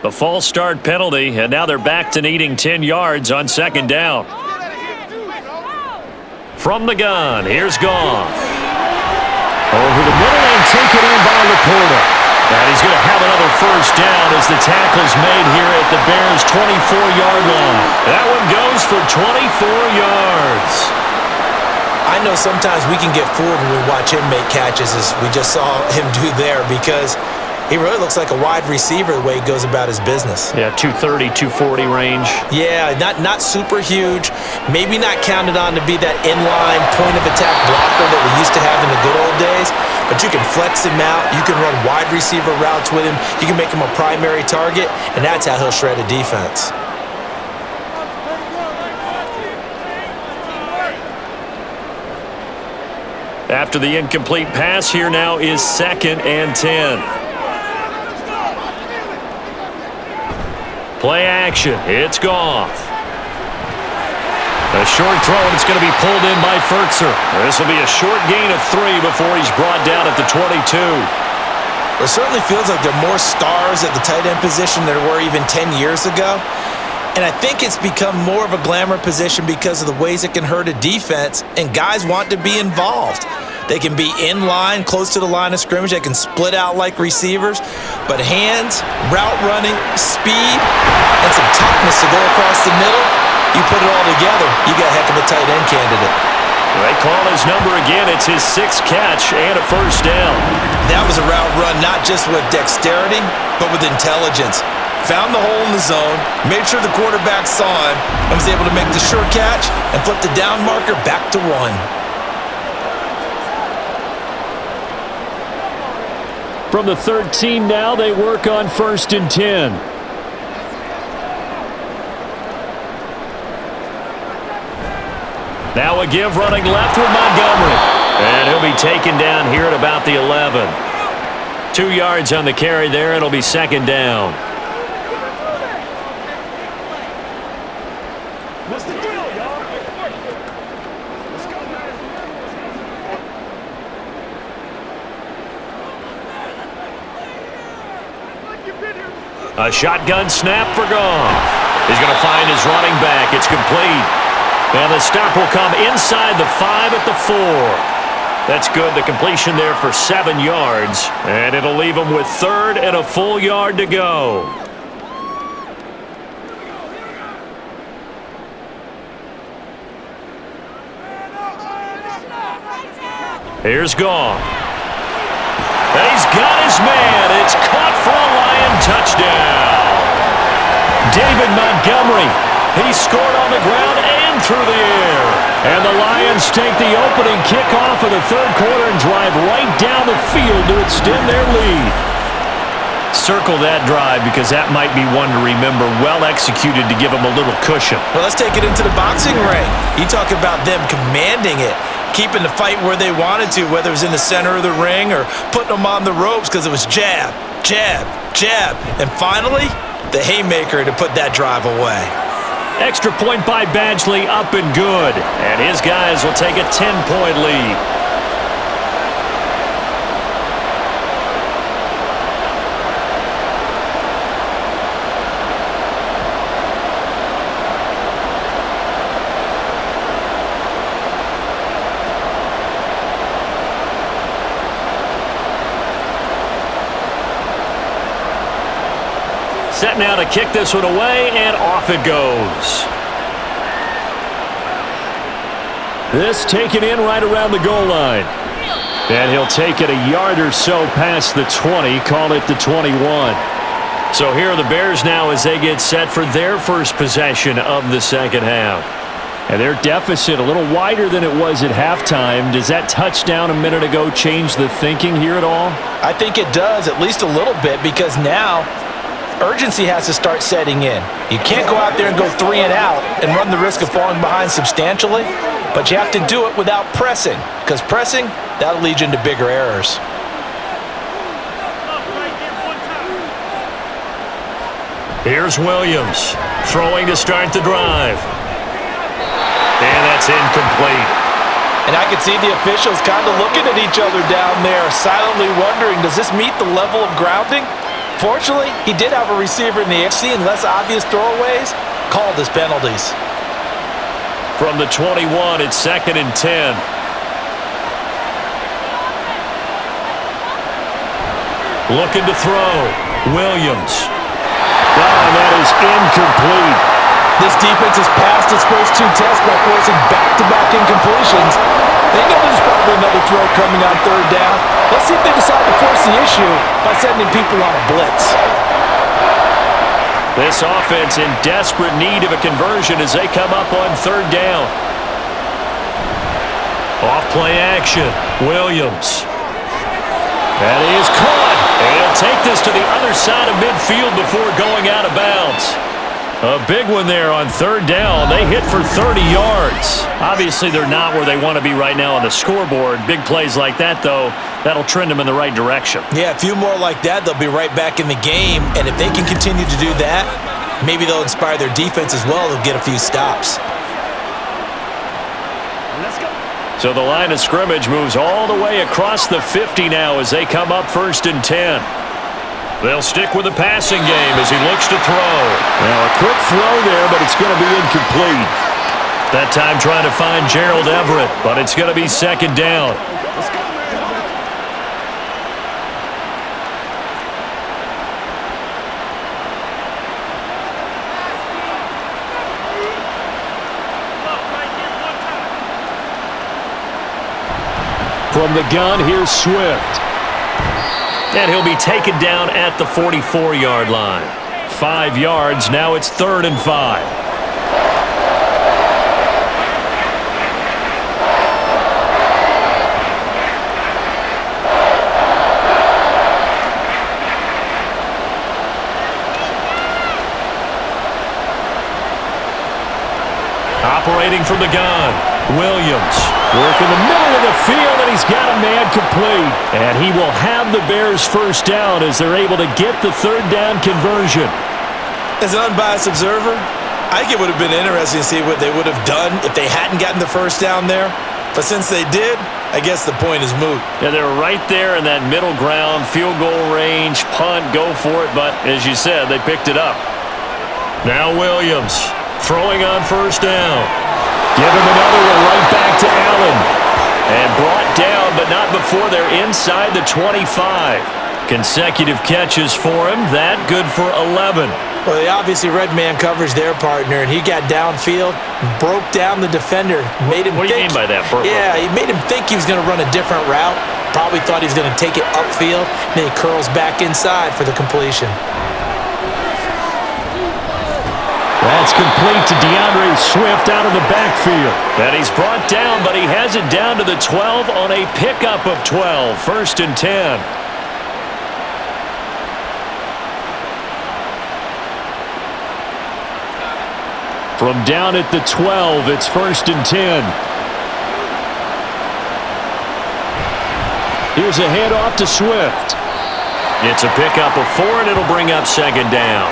The false start penalty, and now they're back to needing 10 yards on 2nd down. From the gun, here's Goff. Over the middle and taken in by Laporta. And he's going to have another 1st down as the tackle's made here at the Bears' 24-yard line. That one goes for 24 yards. I know sometimes we can get fooled when we watch him make catches, as we just saw him do there, because he really looks like a wide receiver the way he goes about his business. Yeah, 230, 240 range. Yeah, not super huge. Maybe not counted on to be that inline point-of-attack blocker that we used to have in the good old days, but you can flex him out. You can run wide receiver routes with him. You can make him a primary target, and that's how he'll shred a defense. After the incomplete pass, here now is 2nd and 10. Play action. It's Goff. A short throw, and it's going to be pulled in by Furtzer. This will be a short gain of 3 before he's brought down at the 22. It certainly feels like there are more stars at the tight end position than there were even 10 years ago. And I think it's become more of a glamour position because of the ways it can hurt a defense, and guys want to be involved. They can be in line, close to the line of scrimmage. They can split out like receivers. But hands, route running, speed, and some toughness to go across the middle, you put it all together, you got a heck of a tight end candidate. They call his number again. It's his 6th catch and a 1st down. That was a route run not just with dexterity, but with intelligence. Found the hole in the zone, made sure the quarterback saw him, and was able to make the sure catch and flip the down marker back to 1. From the 13 now, they work on 1st and 10. Now a give running left with Montgomery. And he'll be taken down here at about the 11. 2 yards on the carry there. It'll be 2nd down. A shotgun snap for Goff. He's going to find his running back. It's complete. And the stop will come inside the 5 at the 4. That's good. The completion there for 7 yards. And it'll leave him with 3rd and a full yard to go. Here's Goff. And he's got his man. It's caught for a Lion touchdown. David Montgomery He scored on the ground and through the air. And the Lions take the opening kickoff of the third quarter and drive right down the field to extend their lead. Circle that drive because that might be one to remember. Well executed to give them a little cushion. Well, let's take it into the boxing ring. You talk about them commanding it, keeping the fight where they wanted to, whether it was in the center of the ring or putting them on the ropes because it was jab, jab, jab. And finally, the haymaker to put that drive away. Extra point by Badgley, up and good. And his guys will take a 10-point lead. Set now to kick this one away, and off it goes. This taken in right around the goal line. And he'll take it a yard or so past the 20, call it the 21. So here are the Bears now as they get set for their first possession of the second half. And their deficit a little wider than it was at halftime. Does that touchdown a minute ago change the thinking here at all? I think it does, at least a little bit, because now urgency has to start setting in. You can't go out there and go 3 and out and run the risk of falling behind substantially, but you have to do it without pressing, because pressing, that'll lead you into bigger errors. Here's Williams, throwing to start the drive. And that's incomplete. And I could see the officials kind of looking at each other down there, silently wondering, does this meet the level of grounding? Fortunately, he did have a receiver in the AFC and less obvious throwaways called as penalties. From the 21, it's 2nd and 10. Looking to throw. Williams. And that is incomplete. This defense has passed its first 2 tests by forcing back-to-back incompletions. They know there's probably another throw coming on 3rd down. Let's see if they decide to force the issue by sending people on a blitz. This offense in desperate need of a conversion as they come up on 3rd down. Off play action. Williams. That is caught. And he'll take this to the other side of midfield before going out of bounds. A big one there on 3rd down. They hit for 30 yards. Obviously, they're not where they want to be right now on the scoreboard. Big plays like that, though, that'll trend them in the right direction. Yeah, a few more like that, they'll be right back in the game. And if they can continue to do that, maybe they'll inspire their defense as well. They'll get a few stops. So the line of scrimmage moves all the way across the 50 now as they come up 1st and 10. They'll stick with the passing game as he looks to throw. Now a quick throw there, but it's going to be incomplete. That time trying to find Gerald Everett, but it's going to be 2nd down. From the gun, here's Swift. And he'll be taken down at the 44-yard line. 5 yards, now it's 3rd and 5. Operating from the gun, Williams. Working the middle of the field, and he's got a man complete. And he will have the Bears' 1st down as they're able to get the 3rd down conversion. As an unbiased observer, I think it would have been interesting to see what they would have done if they hadn't gotten the 1st down there. But since they did, I guess the point is moot. Yeah, they were right there in that middle ground, field goal range, punt, go for it. But as you said, they picked it up. Now Williams throwing on 1st down. Give him another one right back to Allen. And brought down, but not before they're inside the 25. Consecutive catches for him. That good for 11. Well, they obviously read man coverage their partner, and he got downfield, broke down the defender, made him What do you mean by that, Burko? Yeah, he made him think he was going to run a different route. Probably thought he was going to take it upfield. Then he curls back inside for the completion. That's complete to DeAndre Swift out of the backfield. And he's brought down, but he has it down to the 12 on a pickup of 12. 1st and 10. From down at the 12, it's 1st and 10. Here's a handoff to Swift. It's a pickup of 4, and it'll bring up 2nd down.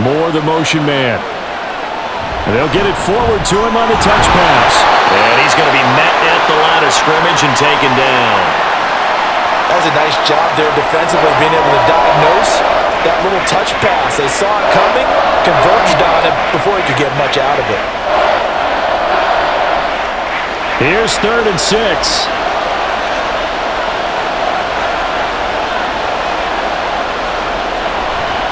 Moore, the motion man. And they'll get it forward to him on the touch pass. And he's going to be met at the line of scrimmage and taken down. That was a nice job there defensively, being able to diagnose that little touch pass. They saw it coming, converged on it before he could get much out of it. Here's 3rd and 6.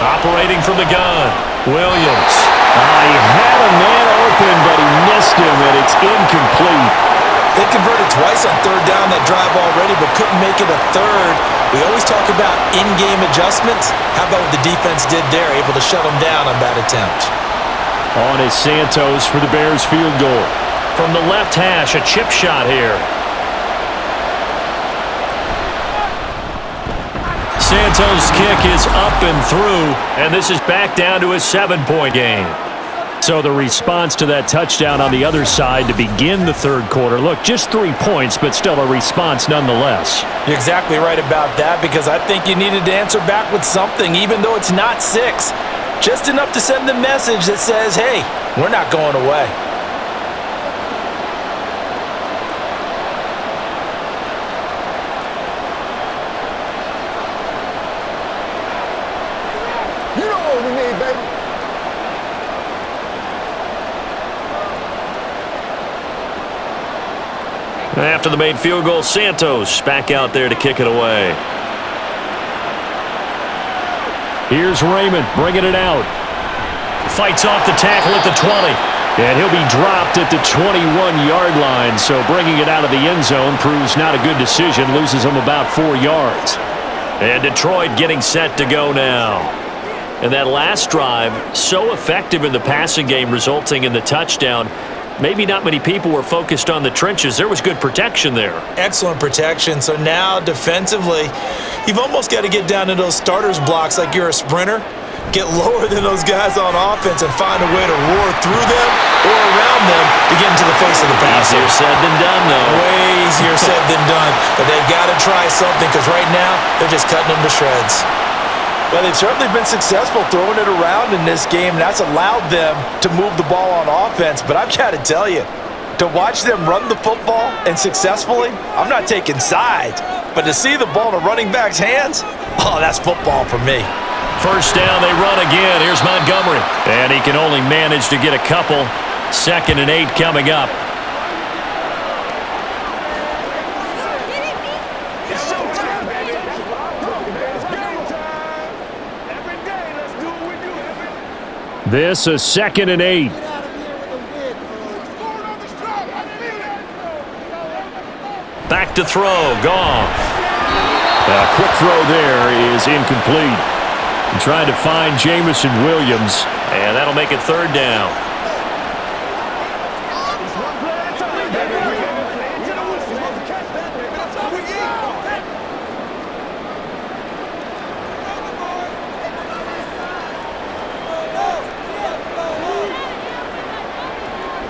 Operating from the gun, Williams. He had a man open, but he missed him, and it's incomplete. They converted twice on 3rd down that drive already, but couldn't make it a 3rd. We always talk about in-game adjustments. How about what the defense did there, able to shut them down on that attempt? On is Santos for the Bears field goal. From the left hash, a chip shot here. Santos' kick is up and through, and this is back down to a 7-point game. So the response to that touchdown on the other side to begin the 3rd quarter. Look, just 3 points, but still a response nonetheless. You're exactly right about that, because I think you needed to answer back with something, even though it's not 6. Just enough to send the message that says, hey, we're not going away. You know what we need, baby. After the made field goal, Santos back out there to kick it away. Here's Raymond bringing it out. Fights off the tackle at the 20. And he'll be dropped at the 21-yard line. So bringing it out of the end zone proves not a good decision. Loses him about 4 yards. And Detroit getting set to go now. And that last drive, so effective in the passing game, resulting in the touchdown. Maybe not many people were focused on the trenches. There was good protection there. Excellent protection. So now defensively, you've almost got to get down to those starters blocks like you're a sprinter. Get lower than those guys on offense and find a way to roar through them or around them to get into the face of the passer. Easier said than done, though. Way easier said than done. But they've got to try something, because right now they're just cutting them to shreds. Well, they've certainly been successful throwing it around in this game. That's allowed them to move the ball on offense. But I've got to tell you, to watch them run the football and successfully, I'm not taking sides. But to see the ball in a running back's hands, oh, that's football for me. 1st down, they run again. Here's Montgomery. And he can only manage to get a couple. 2nd and 8 coming up. It's showtime, baby. It's game time. Every day, let's do what we do. This a 2nd and 8. Back to throw. Goff. A quick throw there is incomplete. Trying to find Jamison Williams. And that'll make it 3rd down.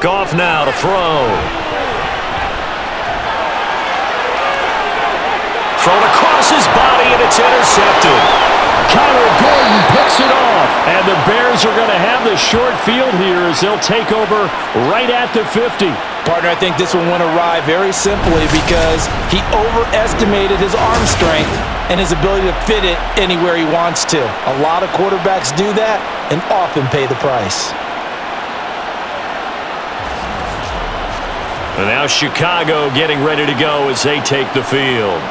Goff now to throw. Thrown across his body, and it's intercepted. Kyler Gordon picks it off. And the Bears are going to have the short field here as they'll take over right at the 50. Partner, I think this one went awry very simply because he overestimated his arm strength and his ability to fit it anywhere he wants to. A lot of quarterbacks do that and often pay the price. And now Chicago getting ready to go as they take the field.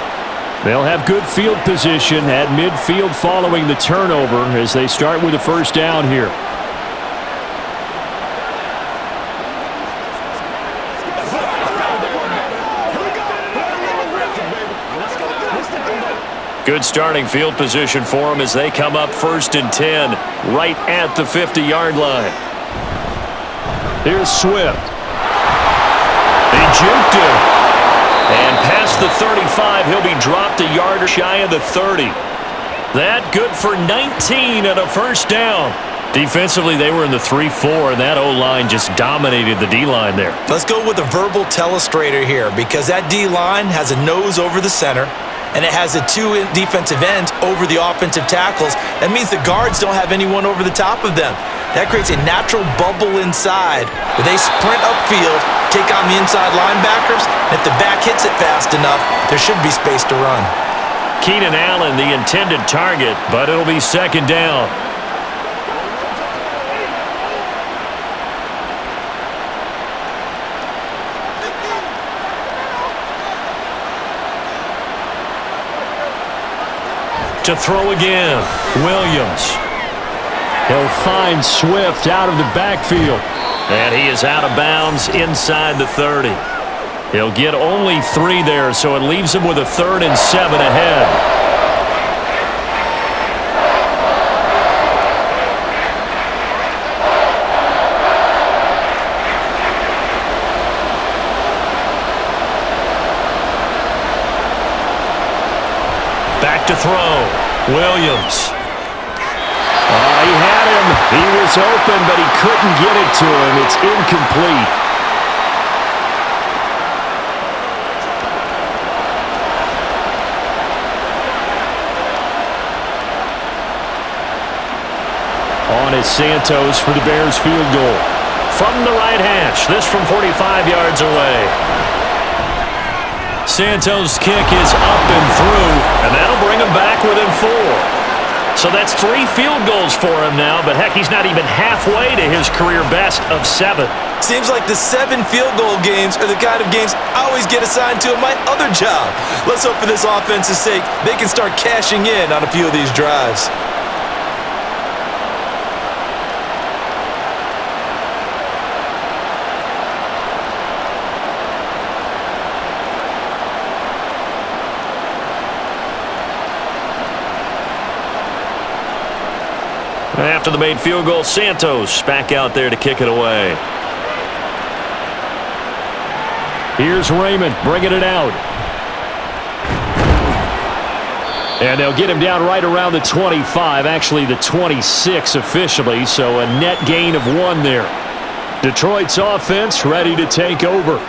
They'll have good field position at midfield following the turnover as they start with a first down here. Good starting field position for them as they come up 1st and 10 right at the 50-yard line. Here's Swift. They juked him. And past the 35, he'll be dropped a yard shy of the 30. That good for 19 and a first down. Defensively, they were in the 3-4, and that O-line just dominated the D-line there. Let's go with a verbal telestrator here because that D-line has a nose over the center, and it has the 2 defensive ends over the offensive tackles. That means the guards don't have anyone over the top of them. That creates a natural bubble inside where they sprint upfield, take on the inside linebackers, and if the back hits it fast enough, there should be space to run. Keenan Allen, the intended target, but it'll be 2nd down. To throw again, Williams. He'll find Swift out of the backfield. And he is out of bounds inside the 30. He'll get only 3 there, so it leaves him with a 3rd and 7 ahead. Back to throw. Williams. He had him. He was open, but he couldn't get it to him. It's incomplete. On is Santos for the Bears field goal. From the right hash, this from 45 yards away. Santos' kick is up and through, and that'll bring him back within 4. So that's 3 field goals for him now, but heck, he's not even halfway to his career best of 7. Seems like the 7 field goal games are the kind of games I always get assigned to in my other job. Let's hope for this offense's sake they can start cashing in on a few of these drives. After the made field goal, Santos back out there to kick it away. Here's Raymond bringing it out. And they'll get him down right around the 25, actually the 26 officially, so a net gain of 1 there. Detroit's offense ready to take over.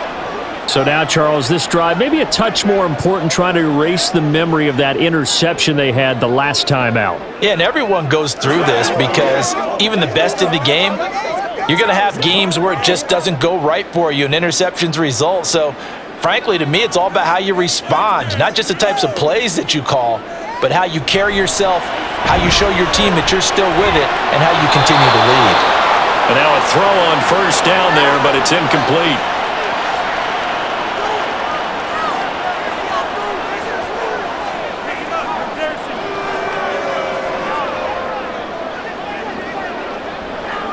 So now, Charles, this drive, maybe a touch more important, trying to erase the memory of that interception they had the last time out. Yeah, and everyone goes through this because even the best in the game, you're going to have games where it just doesn't go right for you and interceptions result. So, frankly, to me, it's all about how you respond, not just the types of plays that you call, but how you carry yourself, how you show your team that you're still with it, and how you continue to lead. And now a throw on first down there, but it's incomplete.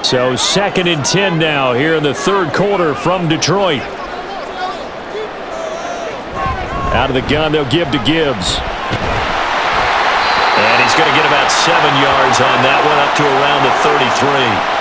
So 2nd and 10 now here in the 3rd quarter from Detroit. Out of the gun, they'll give to Gibbs. And he's going to get about 7 yards on that one, up to around the 33.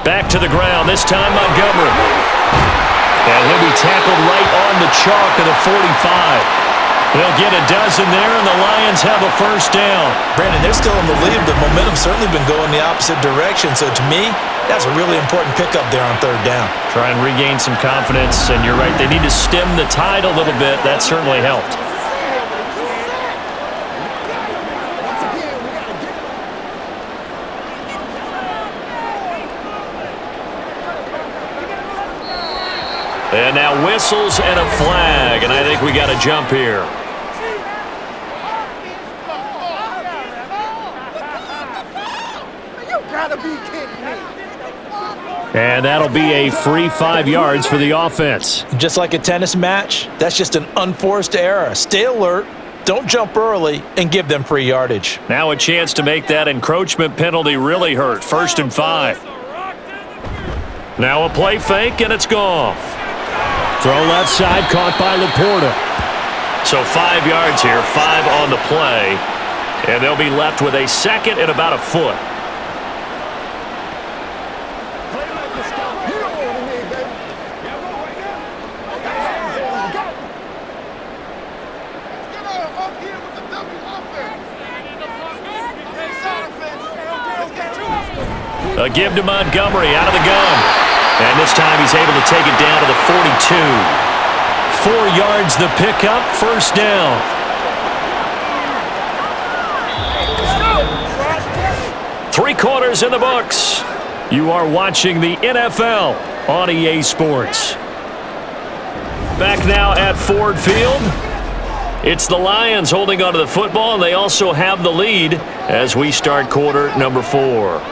Back to the ground, this time Montgomery. And he'll be tackled right on the chalk of the 45. They'll get a dozen there, and the Lions have a first down. Brandon, they're still in the lead, but momentum's certainly been going the opposite direction. So to me, that's a really important pickup there on 3rd down. Try and regain some confidence, and you're right, they need to stem the tide a little bit. That certainly helped. And now the whistles and a flag, and I think we got a jump here. You gotta be kidding me. And that'll be a free 5 yards for the offense. Just like a tennis match, that's just an unforced error. Stay alert, don't jump early, and give them free yardage. Now a chance to make that encroachment penalty really hurt. 1st and 5. Now a play fake, and it's Goff. Throw left side, caught by Laporta. So 5 yards here, 5 on the play. And they'll be left with a 2nd and about a foot. A give to Montgomery out of the gun. And this time he's able to take it down to the 42. 4 yards the pickup, 1st down. Three quarters in the books. You are watching the NFL on EA Sports. Back now at Ford Field. It's the Lions holding onto the football, and they also have the lead as we start quarter number 4.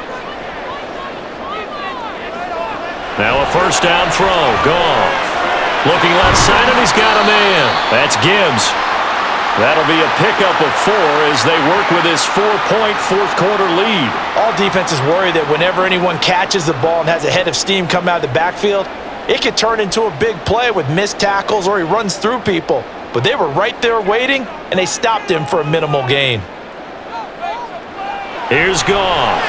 Now a 1st down throw. Goff. Looking left side, and he's got a man. That's Gibbs. That'll be a pickup of 4 as they work with his 4-point fourth-quarter lead. All defenses worry that whenever anyone catches the ball and has a head of steam come out of the backfield, it could turn into a big play with missed tackles or he runs through people. But they were right there waiting, and they stopped him for a minimal gain. Here's Goff.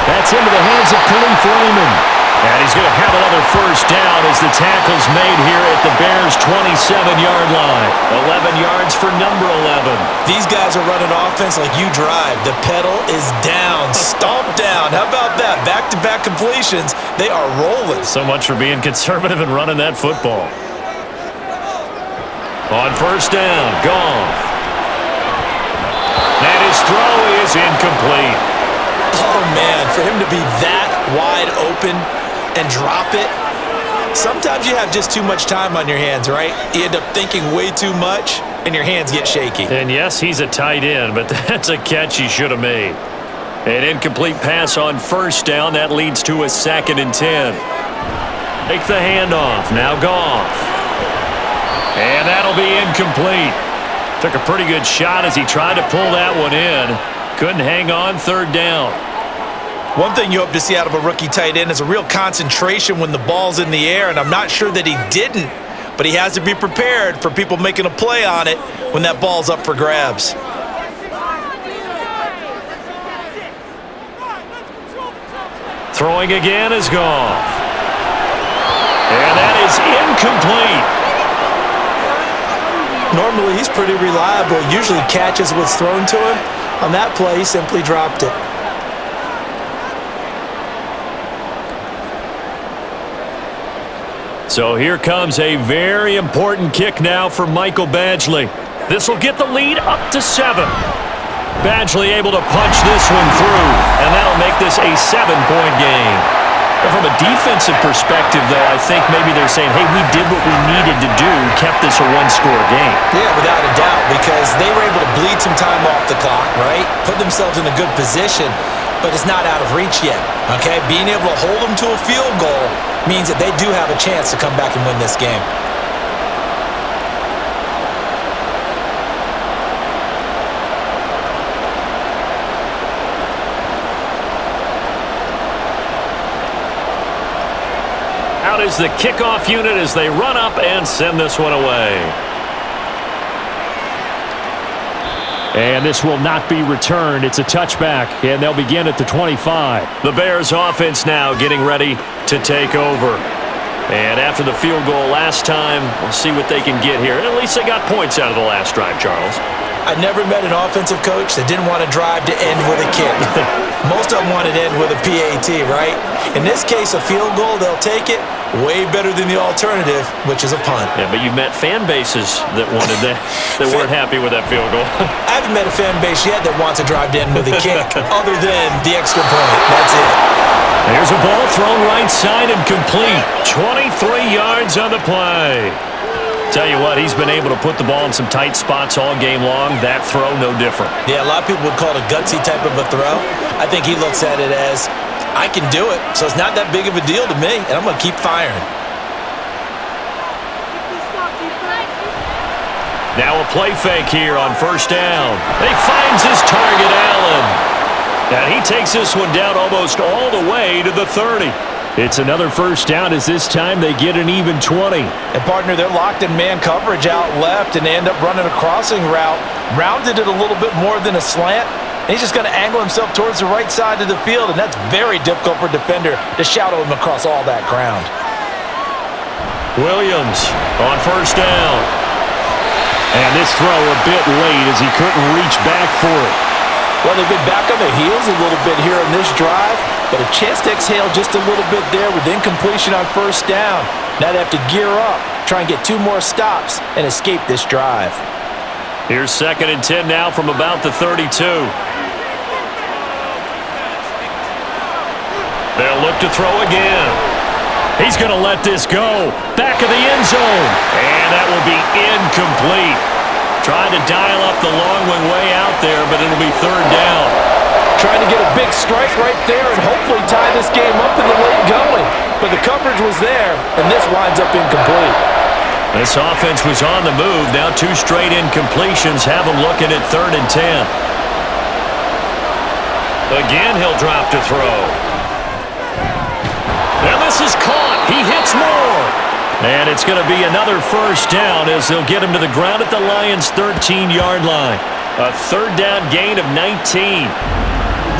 That's into the hands of Khalif Raymond. And he's going to have another 1st down as the tackle's made here at the Bears' 27-yard line. 11 yards for number 11. These guys are running offense like you drive. The pedal is down, stomped down. How about that? Back-to-back completions. They are rolling. So much for being conservative and running that football. On 1st down, Goff. And his throw is incomplete. Oh, man, for him to be that wide open and drop it. Sometimes you have just too much time on your hands, right? You end up thinking way too much, and your hands get shaky. And yes, he's a tight end, but that's a catch he should have made. An incomplete pass on 1st down. That leads to a 2nd and 10. Take the handoff. Now Goff. And that'll be incomplete. Took a pretty good shot as he tried to pull that one in. Couldn't hang on. 3rd down. One thing you hope to see out of a rookie tight end is a real concentration when the ball's in the air, and I'm not sure that he didn't, but he has to be prepared for people making a play on it when that ball's up for grabs. Throwing again is Goff. And that is incomplete. Normally, he's pretty reliable. Usually catches what's thrown to him. On that play, he simply dropped it. So here comes a very important kick now for Michael Badgley. This will get the lead up to 7. Badgley able to punch this one through, and that'll make this a 7-point game. And from a defensive perspective, though, I think maybe they're saying, hey, we did what we needed to do, kept this a 1-score game. Yeah, without a doubt, because they were able to bleed some time off the clock, right? Put themselves in a good position, but it's not out of reach yet, okay? Being able to hold them to a field goal means that they do have a chance to come back and win this game. Out is the kickoff unit as they run up and send this one away. And this will not be returned. It's a touchback, and they'll begin at the 25. The Bears offense now getting ready to take over. And after the field goal last time, we'll see what they can get here. At least they got points out of the last drive, Charles. I never met an offensive coach that didn't want to drive to end with a kick. Most of them wanted to end with a PAT, right? In this case, a field goal, they'll take it. Way better than the alternative, which is a punt. Yeah, but you met fan bases that wanted that, that weren't happy with that field goal. I haven't met a fan base yet that wants to drive to end with a kick, other than the extra point. That's it. There's a ball thrown right side and complete. 23 yards on the play. Tell you what, he's been able to put the ball in some tight spots all game long. That throw, no different. Yeah, a lot of people would call it a gutsy type of a throw. I think he looks at it as, I can do it, so it's not that big of a deal to me, and I'm going to keep firing. Now a play fake here on first down. He finds his target, Allen. And he takes this one down almost all the way to the 30. It's another first down as this time they get an even 20. And, partner, they're locked in man coverage out left, and they end up running a crossing route. Rounded it a little bit more than a slant. And he's just going to angle himself towards the right side of the field, and that's very difficult for a defender to shadow him across all that ground. Williams on first down. And this throw a bit late as he couldn't reach back for it. Well, they've been back on their heels a little bit here on this drive, but a chance to exhale just a little bit there with incompletion on first down. Now they have to gear up, try and get 2 more stops, and escape this drive. Here's 2nd and 10 now from about the 32. They'll look to throw again. He's going to let this go. Back of the end zone. And that will be incomplete. Trying to dial up the long one way out there, but it'll be 3rd down. Trying to get a big strike right there and hopefully tie this game up in the late going. But the coverage was there, and this winds up incomplete. This offense was on the move. Now 2 straight incompletions have them looking at 3rd and 10. Again, he'll drop to throw. Now this is caught. He hits more. And it's going to be another first down as they'll get him to the ground at the Lions' 13-yard line. A 3rd down gain of 19.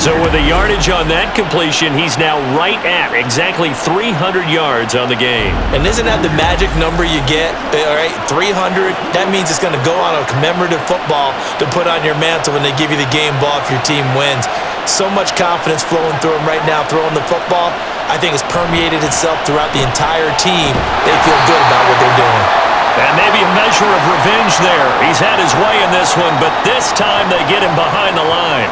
So with the yardage on that completion, he's now right at exactly 300 yards on the game. And isn't that the magic number you get? All right, 300, that means it's going to go on a commemorative football to put on your mantle when they give you the game ball if your team wins. So much confidence flowing through him right now throwing the football. I think it's permeated itself throughout the entire team. They feel good about what they're doing. And maybe a measure of revenge there. He's had his way in this one, but this time they get him behind the line.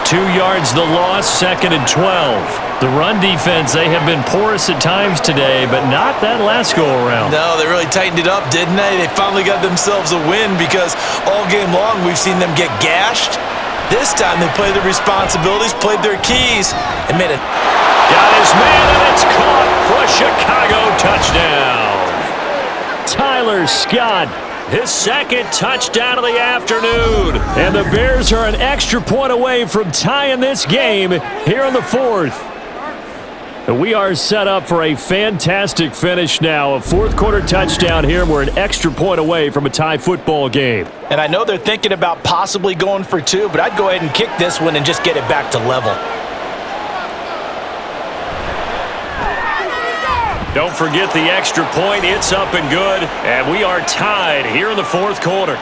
2 yards the loss, 2nd and 12. The run defense, they have been porous at times today, but not that last go-around. No, they really tightened it up, didn't they? They finally got themselves a win because all game long we've seen them get gashed. This time they played their responsibilities, played their keys, and made it. Got his man, and it's caught for a Chicago touchdown. Tyler Scott, his 2nd touchdown of the afternoon. And the Bears are an extra point away from tying this game here in the 4th. We are set up for a fantastic finish now. A 4th quarter touchdown here. We're an extra point away from a tie football game. And I know they're thinking about possibly going for 2, but I'd go ahead and kick this one and just get it back to level. Don't forget the extra point. It's up and good. And we are tied here in the 4th quarter.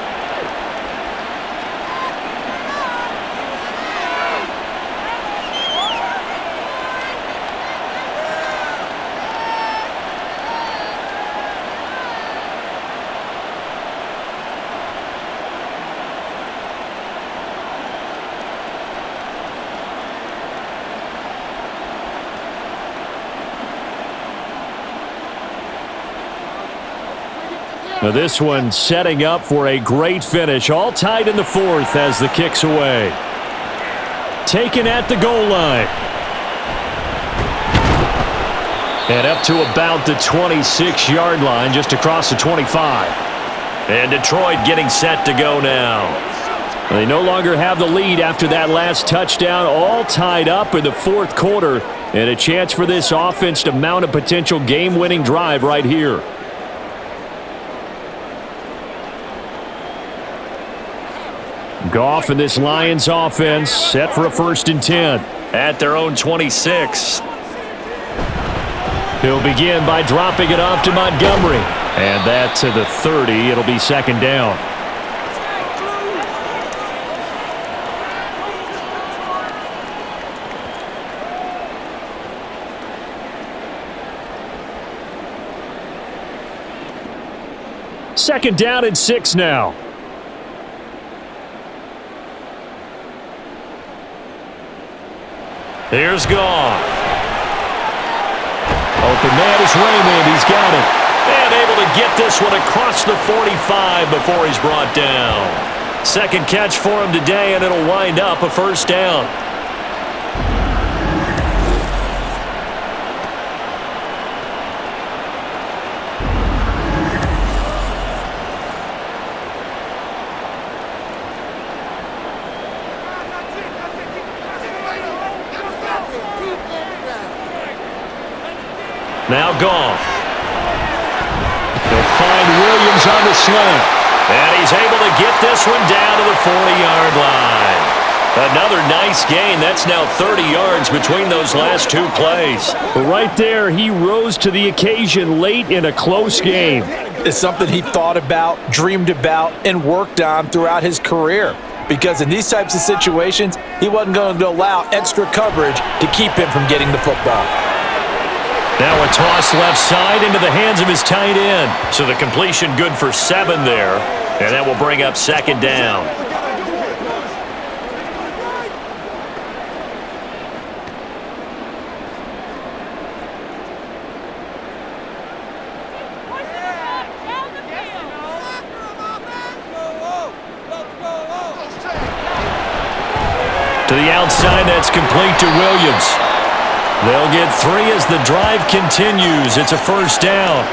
Now this one setting up for a great finish. All tied in the 4th as the kick's away. Taken at the goal line. And up to about the 26-yard line, just across the 25. And Detroit getting set to go now. They no longer have the lead after that last touchdown. All tied up in the 4th quarter. And a chance for this offense to mount a potential game-winning drive right here. Goff and this Lions offense set for a 1st and 10 at their own 26. He'll begin by dropping it off to Montgomery. And that to the 30. It'll be 2nd down. 2nd down and 6 now. Here's Goff. Open man is Raymond. He's got it. And able to get this one across the 45 before he's brought down. 2nd catch for him today, and it'll wind up a 1st down. Now Goff. He'll find Williams on the slant. And he's able to get this one down to the 40-yard line. Another nice gain. That's now 30 yards between those last 2 plays. But right there, he rose to the occasion late in a close game. It's something he thought about, dreamed about, and worked on throughout his career. Because in these types of situations, he wasn't going to allow extra coverage to keep him from getting the football. Now a toss left side into the hands of his tight end. So the completion good for 7 there. And that will bring up 2nd down. To the outside, that's complete to Williams. They'll get 3 as the drive continues. It's a 1st down.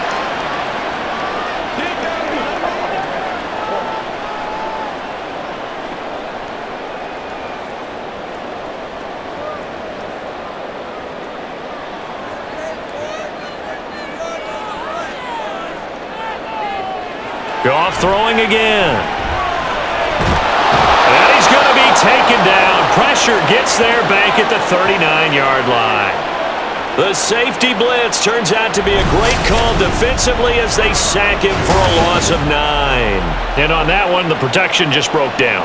Goff throwing again. And he's going to be taken down. Pressure gets there back at the 39-yard line. The safety blitz turns out to be a great call defensively as they sack him for a loss of 9. And on that one, the protection just broke down.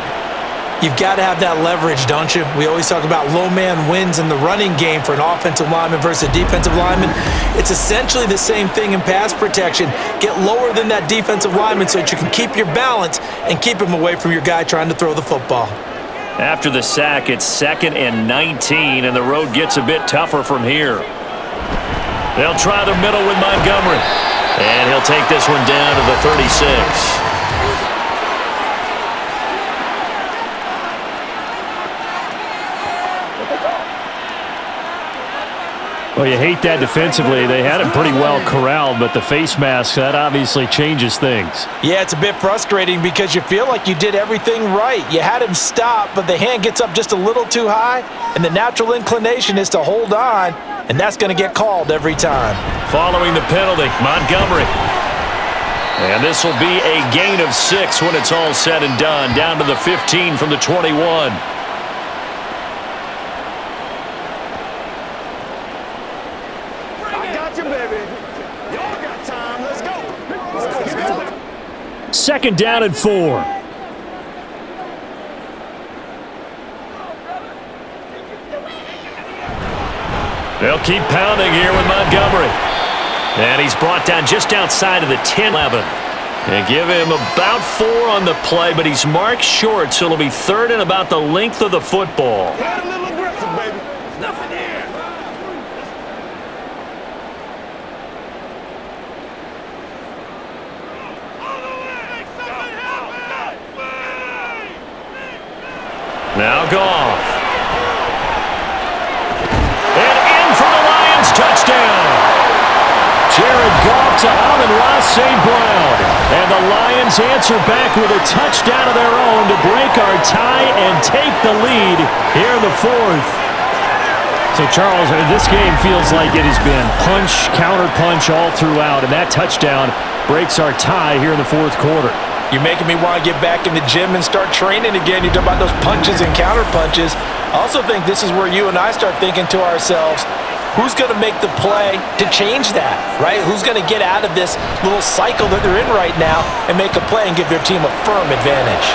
You've got to have that leverage, don't you? We always talk about low man wins in the running game for an offensive lineman versus a defensive lineman. It's essentially the same thing in pass protection. Get lower than that defensive lineman so that you can keep your balance and keep him away from your guy trying to throw the football. After the sack, it's 2nd and 19, and the road gets a bit tougher from here. They'll try the middle with Montgomery. And he'll take this one down to the 36. Well, you hate that defensively. They had him pretty well corralled, but the face mask, that obviously changes things. Yeah, it's a bit frustrating because you feel like you did everything right. You had him stop, but the hand gets up just a little too high, and the natural inclination is to hold on, and that's going to get called every time. Following the penalty, Montgomery. And this will be a gain of 6 when it's all said and done, down to the 15 from the 21. Second down and 4. They'll keep pounding here with Montgomery. And he's brought down just outside of the 10-11. And give him about 4 on the play, but he's marked short, so it'll be 3rd and about the length of the football. Get a little aggressive, baby. There's nothing there. Now Goff. And in for the Lions touchdown. Jared Goff to Amon-Ra St. Brown. And the Lions answer back with a touchdown of their own to break our tie and take the lead here in the 4th. So, Charles, this game feels like it has been punch, counter punch all throughout, and that touchdown breaks our tie here in the 4th quarter. You're making me want to get back in the gym and start training again. You talk about those punches and counter punches. I also think this is where you and I start thinking to ourselves, who's going to make the play to change that, right? Who's going to get out of this little cycle that they're in right now and make a play and give their team a firm advantage?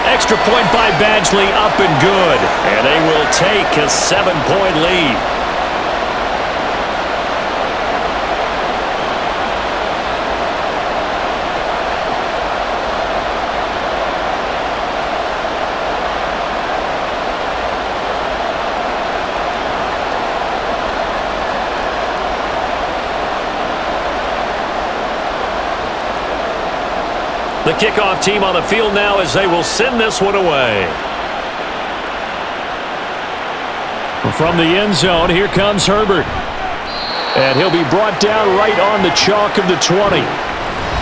Extra point by Badgley, up and good. And they will take a 7-point lead. kickoff team on the field now as they will send this one away. From the end zone, here comes Herbert. And he'll be brought down right on the chalk of the 20.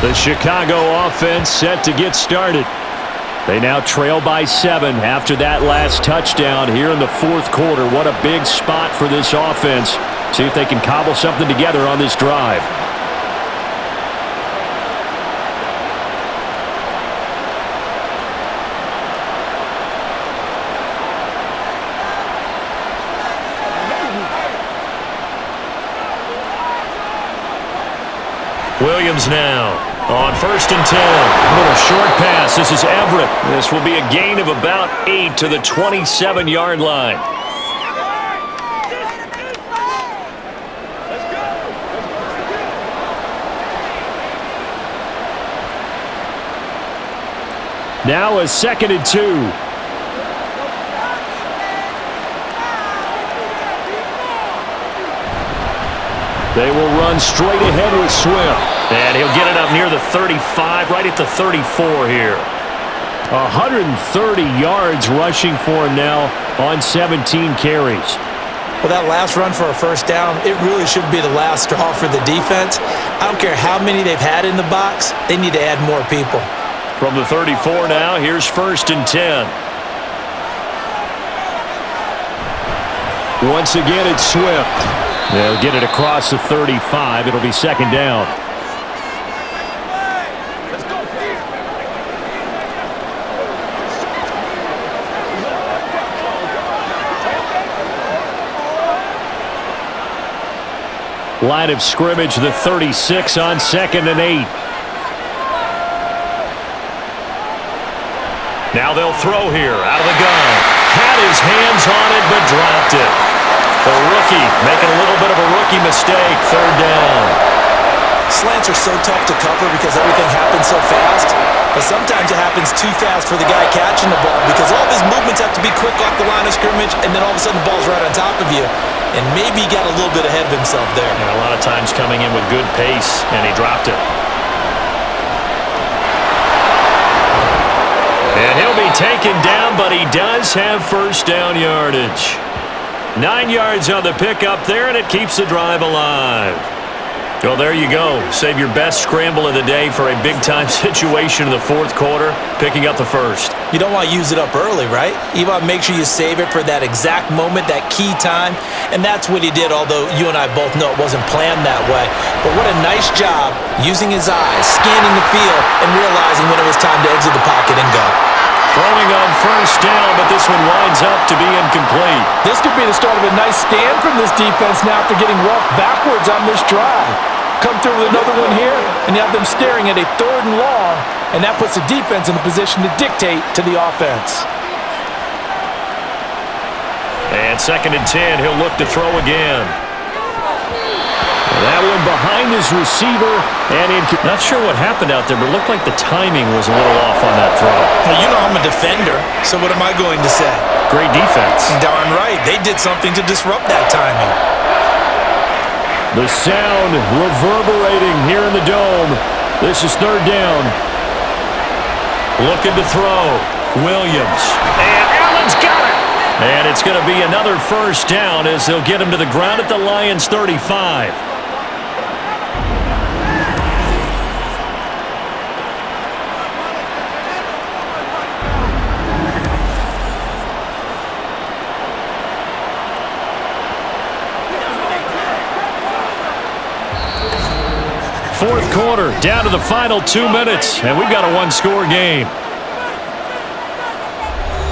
The Chicago offense set to get started. They now trail by 7 after that last touchdown here in the fourth quarter. What a big spot for this offense. See if they can cobble something together on this drive. Williams now on 1st and 10. A little short pass. This is Everett. This will be a gain of about 8 to the 27-yard line. Now a 2nd and 2. They will run straight ahead with Swift. And he'll get it up near the 35, right at the 34 here. 130 yards rushing for him now on 17 carries. Well, that last run for a first down, it really should be the last straw for the defense. I don't care how many they've had in the box. They need to add more people. From the 34 now, here's 1st and 10. Once again, it's Swift. They'll get it across the 35. It'll be 2nd down. Line of scrimmage, the 36 on 2nd and 8. Now they'll throw here out of the gun. Had his hands on it, but dropped it. The rookie making a little bit of a rookie mistake. 3rd down. Slants are so tough to cover because everything happens so fast. But sometimes it happens too fast for the guy catching the ball because all of his movements have to be quick off the line of scrimmage, and then all of a sudden the ball's right on top of you. And maybe he got a little bit ahead of himself there. Yeah, a lot of times coming in with good pace, and he dropped it. And he'll be taken down, but he does have 1st down yardage. 9 yards on the pickup there, and it keeps the drive alive. Well, there you go. Save your best scramble of the day for a big-time situation in the fourth quarter, picking up the first. You don't want to use it up early, right? You want to make sure you save it for that exact moment, that key time, and that's what he did, although you and I both know it wasn't planned that way. But what a nice job using his eyes, scanning the field, and realizing when it was time to exit the pocket and go. Throwing on 1st down, but this one winds up to be incomplete. This could be the start of a nice stand from this defense now after getting walked backwards on this drive. Come through with another one here, and you have them staring at a 3rd and long, and that puts the defense in a position to dictate to the offense. And 2nd and 10, he'll look to throw again. That one behind his receiver, and not sure what happened out there, but it looked like the timing was a little off on that throw. Well, you know I'm a defender, so what am I going to say? Great defense. Darn right. They did something to disrupt that timing. The sound reverberating here in the dome. This is 3rd down. Looking to throw. Williams. And Allen's got it. And it's going to be another 1st down as they'll get him to the ground at the Lions' 35. Fourth quarter, down to the final 2 minutes, and we've got a 1-score game.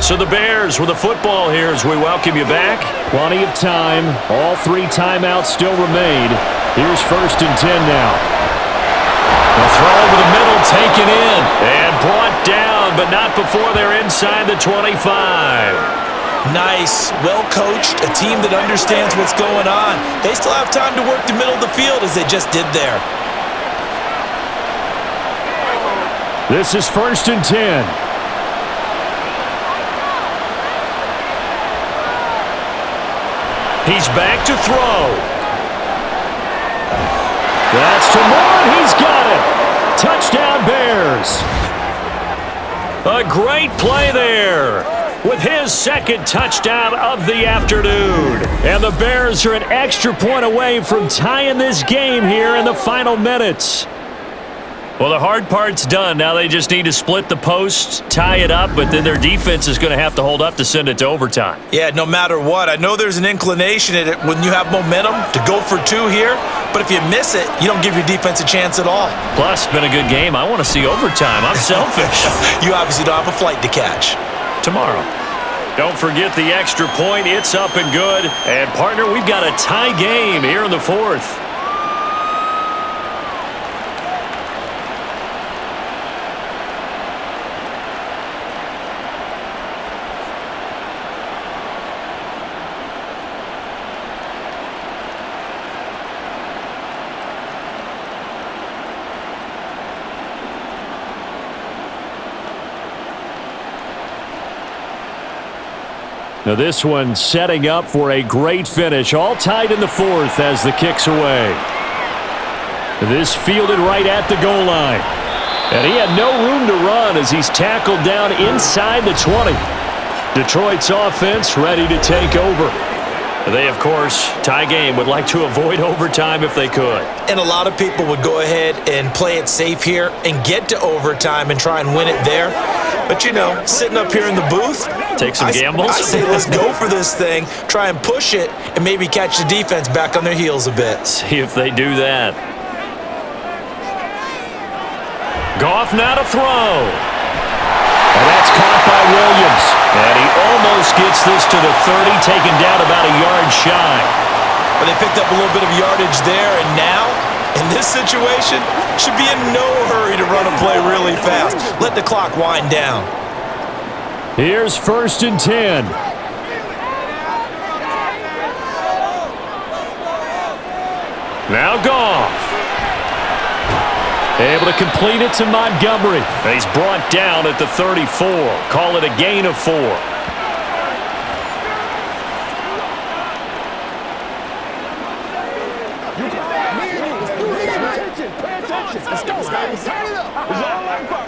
So the Bears with the football here as we welcome you back. Plenty of time. All 3 timeouts still remain. Here's 1st and 10 now. The throw over the middle, taken in, and brought down, but not before they're inside the 25. Nice, well-coached, a team that understands what's going on. They still have time to work the middle of the field as they just did there. This is 1st and 10. He's back to throw. That's to Moore, and he's got it. Touchdown, Bears. A great play there with his second touchdown of the afternoon. And the Bears are an extra point away from tying this game here in the final minutes. Well, the hard part's done. Now they just need to split the posts, tie it up, but then their defense is going to have to hold up to send it to overtime. Yeah, no matter what. I know there's an inclination in it when you have momentum to go for two here, but if you miss it, you don't give your defense a chance at all. Plus, it's been a good game. I want to see overtime. I'm selfish. You obviously don't have a flight to catch. Tomorrow. Don't forget the extra point. It's up and good. And, partner, we've got a tie game here in the fourth. Now this one setting up for a great finish. All tied in the fourth as the kick's away. This fielded right at the goal line. And he had no room to run as he's tackled down inside the 20. Detroit's offense ready to take over. They, of course, tie game, would like to avoid overtime if they could. And a lot of people would go ahead and play it safe here and get to overtime and try and win it there. But, you know, sitting up here in the booth, take some gambles. I say let's go for this thing, try and push it, and maybe catch the defense back on their heels a bit. See if they do that. Goff now to throw. And that's caught by Williams. And he almost gets this to the 30, taken down about a yard shy. But they picked up a little bit of yardage there, and now, in this situation, should be in no hurry to run a play really fast. Let the clock wind down. Here's 1st and 10. Now Goff. Able to complete it to Montgomery. He's brought down at the 34. Call it a gain of 4.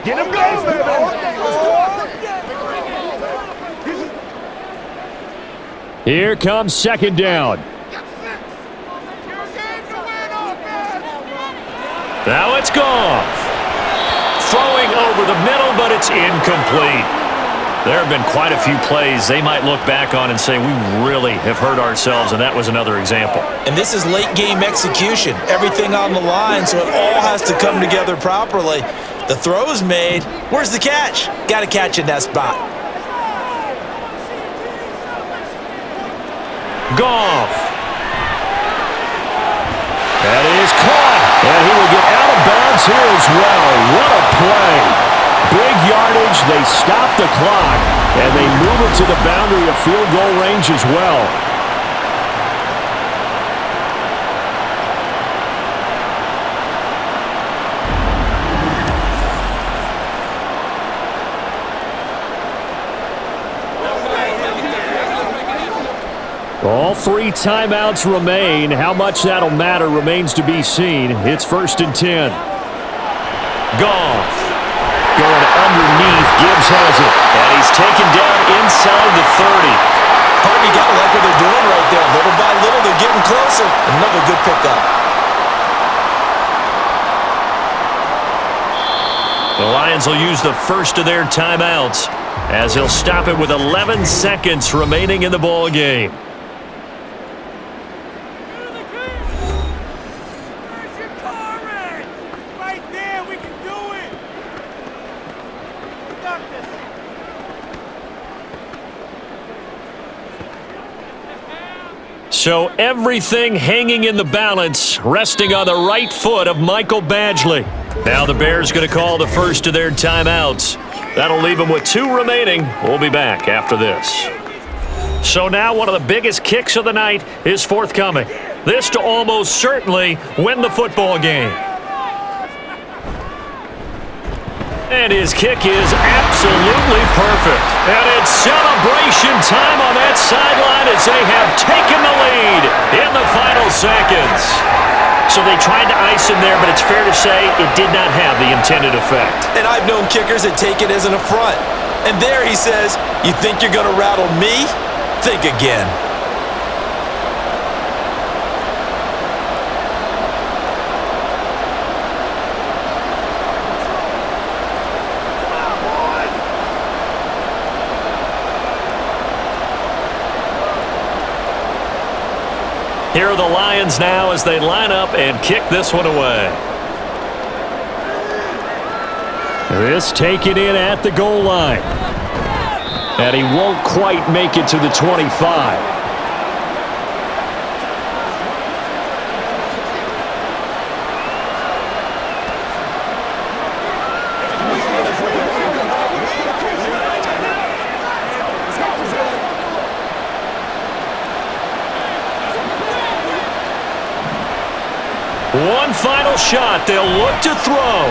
Get him going, baby. Here comes 2nd down. Now it's Goff. Throwing over the middle, but it's incomplete. There have been quite a few plays they might look back on and say, we really have hurt ourselves, and that was another example. And this is late game execution. Everything on the line, so it all has to come together properly. The throw's made. Where's the catch? Got to catch in that spot. Goff. That is caught. And he will get out of bounds here as well. What a play. Big yardage. They stop the clock. And they move it to the boundary of field goal range as well. All 3 timeouts remain. How much that'll matter remains to be seen. It's 1st and 10. Goff going underneath. Gibbs has it. And he's taken down inside the 30. Hardy got to like what they're doing right there. Little by little, they're getting closer. Another good pickup. The Lions will use the first of their timeouts as he'll stop it with 11 seconds remaining in the ball game. So everything hanging in the balance, resting on the right foot of Michael Badgley. Now the Bears going to call the first of their timeouts. That'll leave them with 2 remaining. We'll be back after this. So now one of the biggest kicks of the night is forthcoming. This to almost certainly win the football game. And his kick is absolutely perfect. And it's celebration Celebration time on that sideline as they have taken the lead in the final seconds. So they tried to ice him there, but it's fair to say it did not have the intended effect. And I've known kickers that take it as an affront. And there he says, you think you're going to rattle me? Think again. Here are the Lions now as they line up and kick this one away. This taken in at the goal line. And he won't quite make it to the 25. One final shot. They'll look to throw.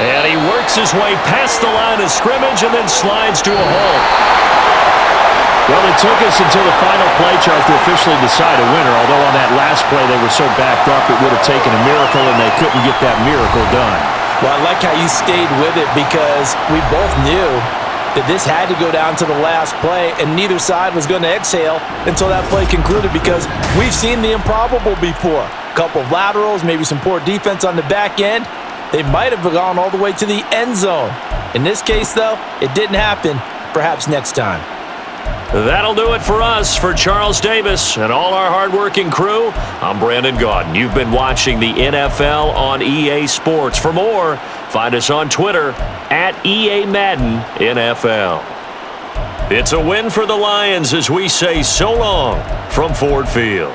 And he works his way past the line of scrimmage and then slides to a hole. Well, it took us until the final play, Charles, to officially decide a winner. Although on that last play they were so backed up, it would have taken a miracle, and they couldn't get that miracle done. Well, I like how you stayed with it because we both knew that this had to go down to the last play, and neither side was going to exhale until that play concluded because we've seen the improbable before. A couple of laterals, maybe some poor defense on the back end. They might have gone all the way to the end zone. In this case, though, it didn't happen. Perhaps next time. That'll do it for us. For Charles Davis and all our hardworking crew, I'm Brandon Gaudin. You've been watching the NFL on EA Sports. For more, find us on Twitter at EA Madden NFL. It's a win for the Lions as we say so long from Ford Field.